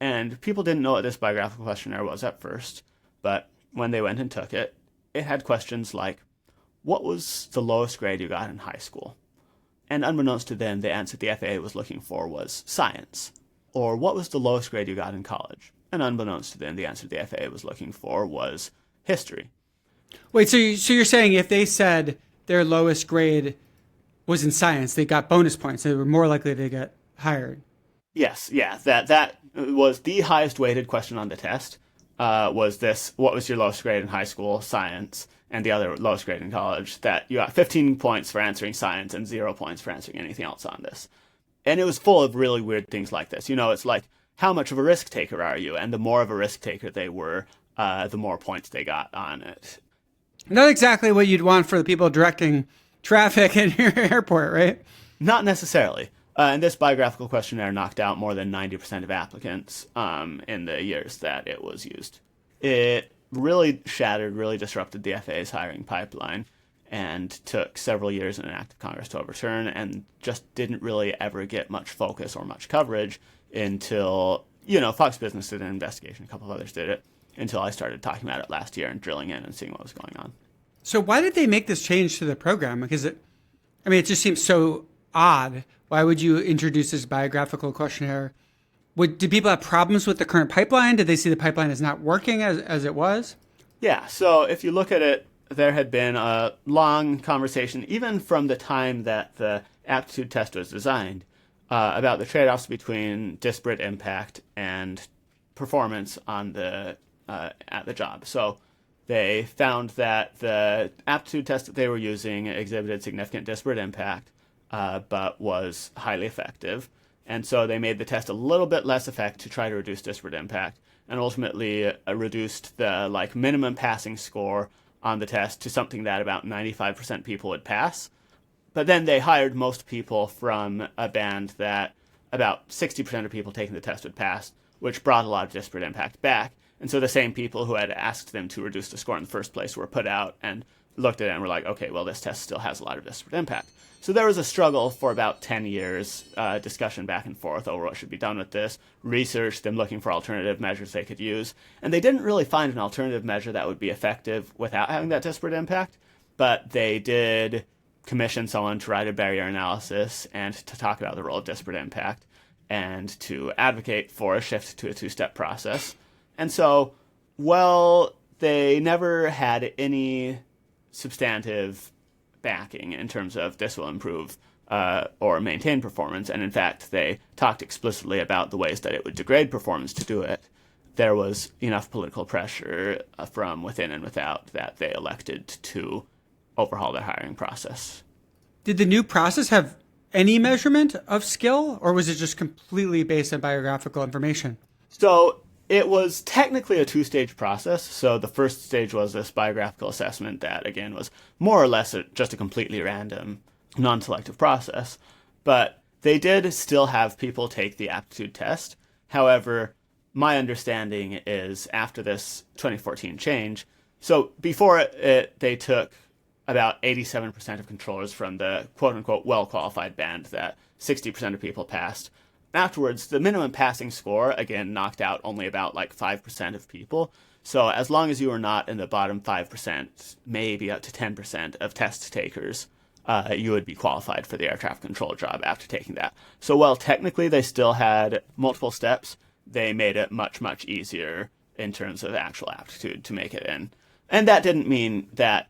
C: And people didn't know what this biographical questionnaire was at first, but when they went and took it, it had questions like, what was the lowest grade you got in high school? And unbeknownst to them, the answer the FAA was looking for was science. Or what was the lowest grade you got in college? And unbeknownst to them, the answer the FAA was looking for was history.
B: Wait, so you're saying if they said their lowest grade was in science, they got bonus points, they were more likely to get hired?
C: Yes, yeah, that was the highest weighted question on the test, was this, what was your lowest grade in high school, science, and the other lowest grade in college, that you got 15 points for answering science and 0 points for answering anything else on this. And it was full of really weird things like this. You know, it's like, how much of a risk taker are you? And the more of a risk taker they were, the more points they got on it.
B: Not exactly what you'd want for the people directing traffic at your airport, right?
C: Not necessarily. And this biographical questionnaire knocked out more than 90% of applicants in the years that it was used. It really disrupted the FAA's hiring pipeline and took several years in an act of Congress to overturn, and just didn't really ever get much focus or much coverage until, Fox Business did an investigation, a couple of others did it, until I started talking about it last year and drilling in and seeing what was going on.
B: So why did they make this change to the program? Because it just seems so odd. Why would you introduce this biographical questionnaire? Did people have problems with the current pipeline? Did they see the pipeline as not working as it was?
C: Yeah, so if you look at it, there had been a long conversation, even from the time that the aptitude test was designed, about the trade-offs between disparate impact and performance on at the job. So they found that the aptitude test that they were using exhibited significant disparate impact, but was highly effective. And so they made the test a little bit less effective to try to reduce disparate impact, and ultimately reduced the minimum passing score on the test to something that about 95% people would pass. But then they hired most people from a band that about 60% of people taking the test would pass, which brought a lot of disparate impact back. And so the same people who had asked them to reduce the score in the first place were put out and looked at it and were like, okay, well, this test still has a lot of disparate impact. So there was a struggle for about 10 years, discussion back and forth over what should be done with this, research, them looking for alternative measures they could use. And they didn't really find an alternative measure that would be effective without having that disparate impact, but they did commission someone to write a barrier analysis and to talk about the role of disparate impact and to advocate for a shift to a two-step process. And so, they never had any substantive backing in terms of this will improve or maintain performance, and in fact they talked explicitly about the ways that it would degrade performance to do it. There was enough political pressure from within and without that they elected to overhaul their hiring process.
B: Did the new process have any measurement of skill, or was it just completely based on biographical information?
C: So it was technically a two-stage process. So the first stage was this biographical assessment that, again, was more or less just a completely random, non-selective process. But they did still have people take the aptitude test. However, my understanding is after this 2014 change, so before it they took about 87% of controllers from the quote-unquote well-qualified band that 60% of people passed. Afterwards, the minimum passing score, again, knocked out only about 5% of people. So as long as you were not in the bottom 5%, maybe up to 10% of test takers, you would be qualified for the air traffic control job after taking that. So while technically they still had multiple steps, they made it much, much easier in terms of actual aptitude to make it in. And that didn't mean that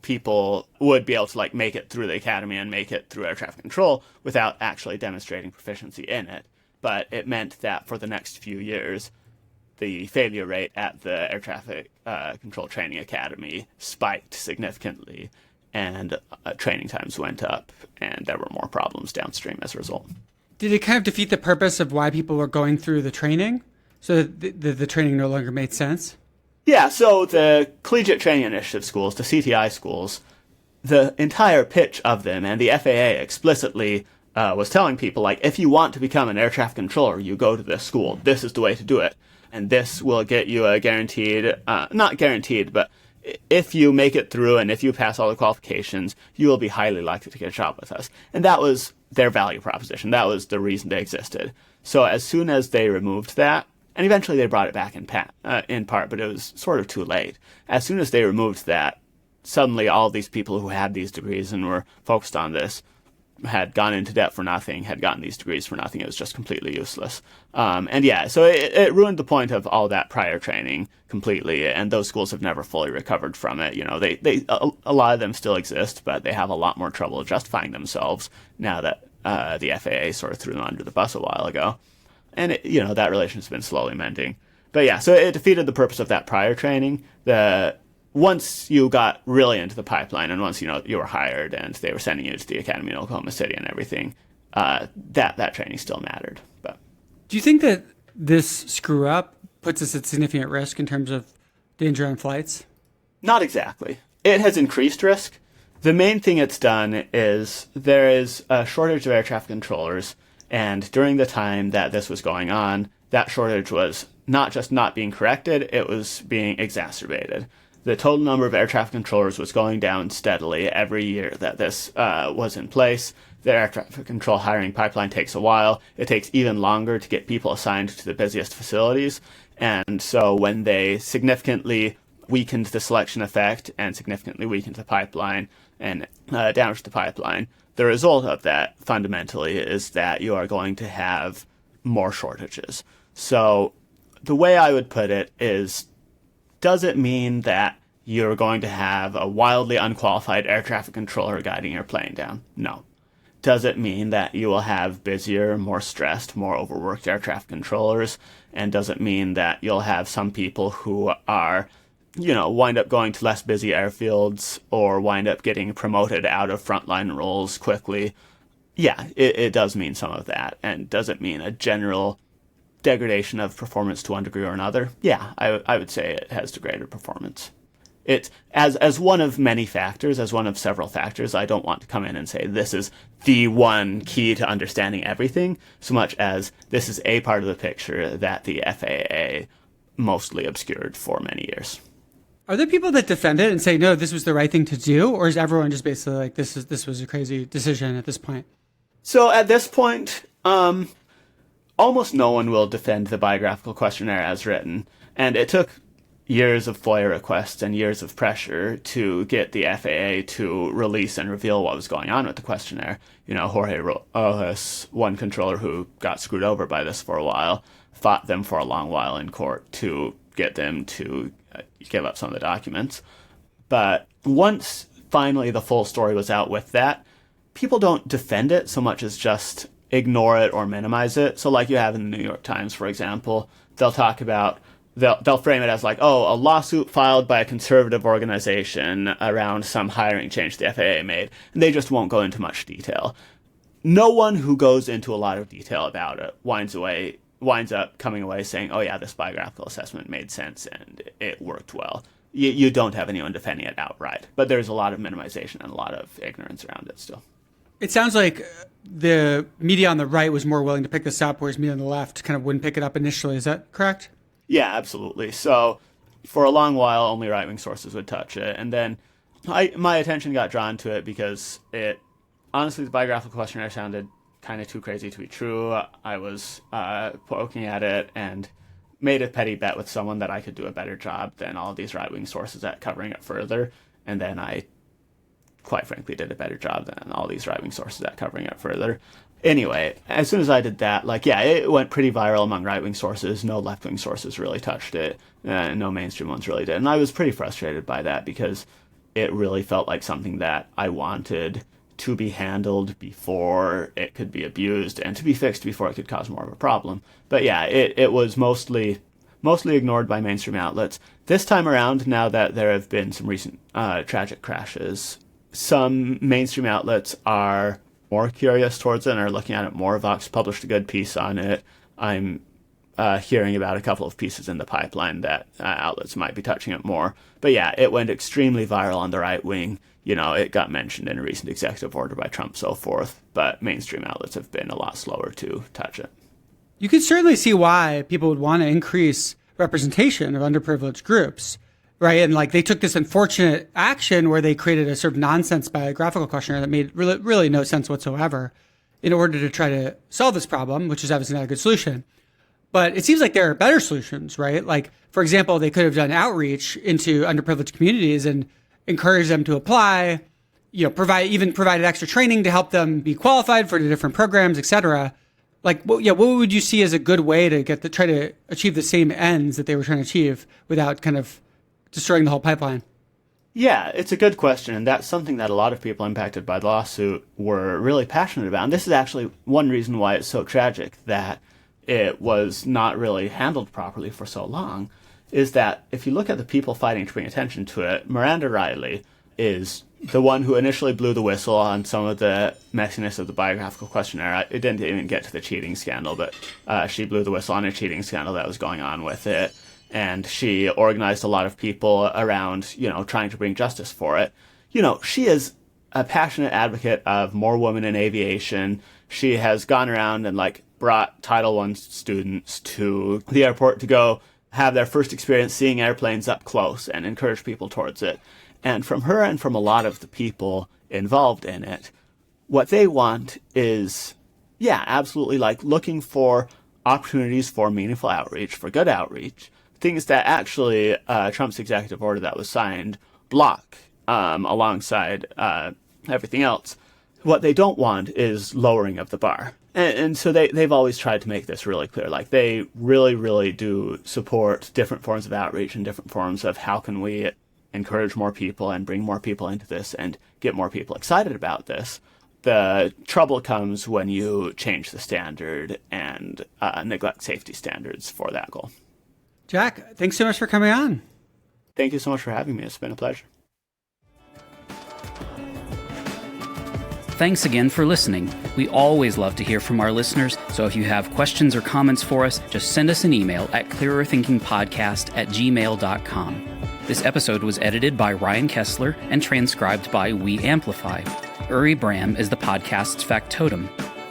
C: people would be able to make it through the academy and make it through air traffic control without actually demonstrating proficiency in it. but it meant that for the next few years, the failure rate at the Air Traffic Control Training Academy spiked significantly, and training times went up, and there were more problems downstream as a result.
B: Did it kind of defeat the purpose of why people were going through the training, so that the training no longer made sense?
C: Yeah, so the Collegiate Training Initiative schools, the CTI schools, the entire pitch of them, and the FAA explicitly was telling people, like, if you want to become an air traffic controller, you go to this school. This is the way to do it. And this will get you a guaranteed, not guaranteed, but if you make it through and if you pass all the qualifications, you will be highly likely to get a job with us. And that was their value proposition. That was the reason they existed. So as soon as they removed that, and eventually they brought it back in part, but it was sort of too late. As soon as they removed that, suddenly all these people who had these degrees and were focused on this had gone into debt for nothing, had gotten these degrees for nothing. It was just completely useless. So it ruined the point of all that prior training completely, and those schools have never fully recovered from it. You know, a lot of them still exist, but they have a lot more trouble justifying themselves now that the FAA sort of threw them under the bus a while ago. And, that relationship's been slowly mending. But yeah, so it defeated the purpose of that prior training. Once you got really into the pipeline, and once you were hired and they were sending you to the academy in Oklahoma City and everything, that training still mattered. But
B: do you think that this screw up puts us at significant risk in terms of danger on flights?
C: Not exactly. It has increased risk. The main thing it's done is there is a shortage of air traffic controllers, and during the time that this was going on, that shortage was not just not being corrected, it was being exacerbated. The total number of air traffic controllers was going down steadily every year that this was in place. The air traffic control hiring pipeline takes a while. It takes even longer to get people assigned to the busiest facilities. And so when they significantly weakened the selection effect and significantly weakened the pipeline and damaged the pipeline, the result of that fundamentally is that you are going to have more shortages. So the way I would put it is, does it mean that you're going to have a wildly unqualified air traffic controller guiding your plane down? No. Does it mean that you will have busier, more stressed, more overworked air traffic controllers? And does it mean that you'll have some people who are, wind up going to less busy airfields or wind up getting promoted out of frontline roles quickly? Yeah, it does mean some of that. And does it mean a general degradation of performance to one degree or another? Yeah, I would say it has degraded performance. It's as one of many factors, as one of several factors. I don't want to come in and say this is the one key to understanding everything, so much as this is a part of the picture that the FAA mostly obscured for many years.
B: Are there people that defend it and say, no, this was the right thing to do? Or is everyone just basically like, this was a crazy decision at this point?
C: So at this point, almost no one will defend the biographical questionnaire as written. And it took years of FOIA requests and years of pressure to get the FAA to release and reveal what was going on with the questionnaire. Jorge Rojas, one controller who got screwed over by this for a while, fought them for a long while in court to get them to give up some of the documents. But once finally the full story was out with that, people don't defend it so much as just ignore it or minimize it. So like you have in the New York Times, for example, they'll talk about, they'll frame it as like, a lawsuit filed by a conservative organization around some hiring change the FAA made, and they just won't go into much detail. No one who goes into a lot of detail about it winds up coming away saying, oh yeah, this biographical assessment made sense and it worked well. You don't have anyone defending it outright, but there's a lot of minimization and a lot of ignorance around it still.
B: It sounds like the media on the right was more willing to pick this up, whereas media on the left kind of wouldn't pick it up initially. Is that correct?
C: Yeah, absolutely. So for a long while, only right-wing sources would touch it. And then my attention got drawn to it because honestly, the biographical questionnaire sounded kind of too crazy to be true. I was poking at it and made a petty bet with someone that I could do a better job than all of these right-wing sources at covering it further. And then I, quite frankly, did a better job than all these right-wing sources at covering it further. Anyway, as soon as I did that, it went pretty viral among right-wing sources. No left-wing sources really touched it. No mainstream ones really did. And I was pretty frustrated by that because it really felt like something that I wanted to be handled before it could be abused and to be fixed before it could cause more of a problem. But yeah, it was mostly ignored by mainstream outlets. This time around, now that there have been some recent tragic crashes, some mainstream outlets are more curious towards it and are looking at it more. Vox published a good piece on it. I'm hearing about a couple of pieces in the pipeline that outlets might be touching it more. But yeah, it went extremely viral on the right wing. It got mentioned in a recent executive order by Trump, so forth. But mainstream outlets have been a lot slower to touch it.
B: You can certainly see why people would want to increase representation of underprivileged groups, right? And they took this unfortunate action where they created a sort of nonsense biographical questionnaire that made really no sense whatsoever in order to try to solve this problem, which is obviously not a good solution. But it seems like there are better solutions, right? For example, they could have done outreach into underprivileged communities and encouraged them to apply, provided extra training to help them be qualified for the different programs, et cetera. What would you see as a good way to try to achieve the same ends that they were trying to achieve without kind of destroying the whole pipeline?
C: Yeah, it's a good question, and that's something that a lot of people impacted by the lawsuit were really passionate about. And this is actually one reason why it's so tragic that it was not really handled properly for so long, is that if you look at the people fighting to bring attention to it, Miranda Riley is the one who initially blew the whistle on some of the messiness of the biographical questionnaire. It didn't even get to the cheating scandal, but she blew the whistle on a cheating scandal that was going on with it. And she organized a lot of people around, trying to bring justice for it. She is a passionate advocate of more women in aviation. She has gone around and brought Title I students to the airport to go have their first experience seeing airplanes up close and encourage people towards it. And from her and from a lot of the people involved in it, what they want is, absolutely looking for opportunities for meaningful outreach, for good outreach, things that actually Trump's executive order that was signed block alongside everything else. What they don't want is lowering of the bar. And so they've always tried to make this really clear. They really do support different forms of outreach and different forms of how can we encourage more people and bring more people into this and get more people excited about this. The trouble comes when you change the standard and neglect safety standards for that goal.
B: Jack, thanks so much for coming on.
C: Thank you so much for having me. It's been a pleasure.
A: Thanks again for listening. We always love to hear from our listeners, so if you have questions or comments for us, just send us an email at clearerthinkingpodcast@gmail.com. This episode was edited by Ryan Kessler and transcribed by We Amplify. Uri Bram is the podcast's factotum.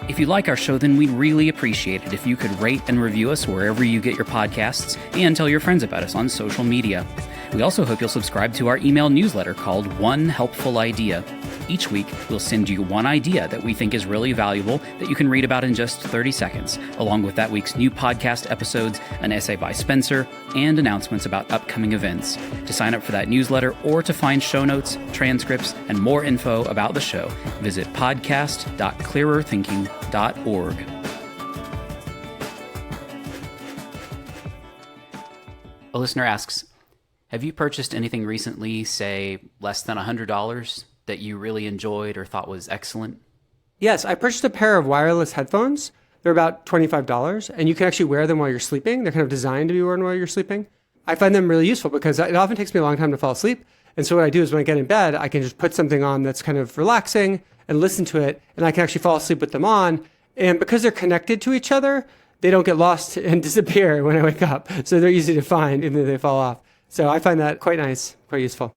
A: If you like our show, then we'd really appreciate it if you could rate and review us wherever you get your podcasts and tell your friends about us on social media. We also hope you'll subscribe to our email newsletter called One Helpful Idea. Each week, we'll send you one idea that we think is really valuable that you can read about in just 30 seconds, along with that week's new podcast episodes, an essay by Spencer, and announcements about upcoming events. To sign up for that newsletter or to find show notes, transcripts, and more info about the show, visit podcast.clearerthinking.org. A listener asks, have you purchased anything recently, say less than $100, that you really enjoyed or thought was excellent?
B: Yes, I purchased a pair of wireless headphones. They're about $25, and you can actually wear them while you're sleeping. They're kind of designed to be worn while you're sleeping. I find them really useful because it often takes me a long time to fall asleep. And so what I do is when I get in bed, I can just put something on that's kind of relaxing and listen to it, and I can actually fall asleep with them on. And because they're connected to each other, they don't get lost and disappear when I wake up. So they're easy to find even if they fall off. So I find that quite nice, quite useful.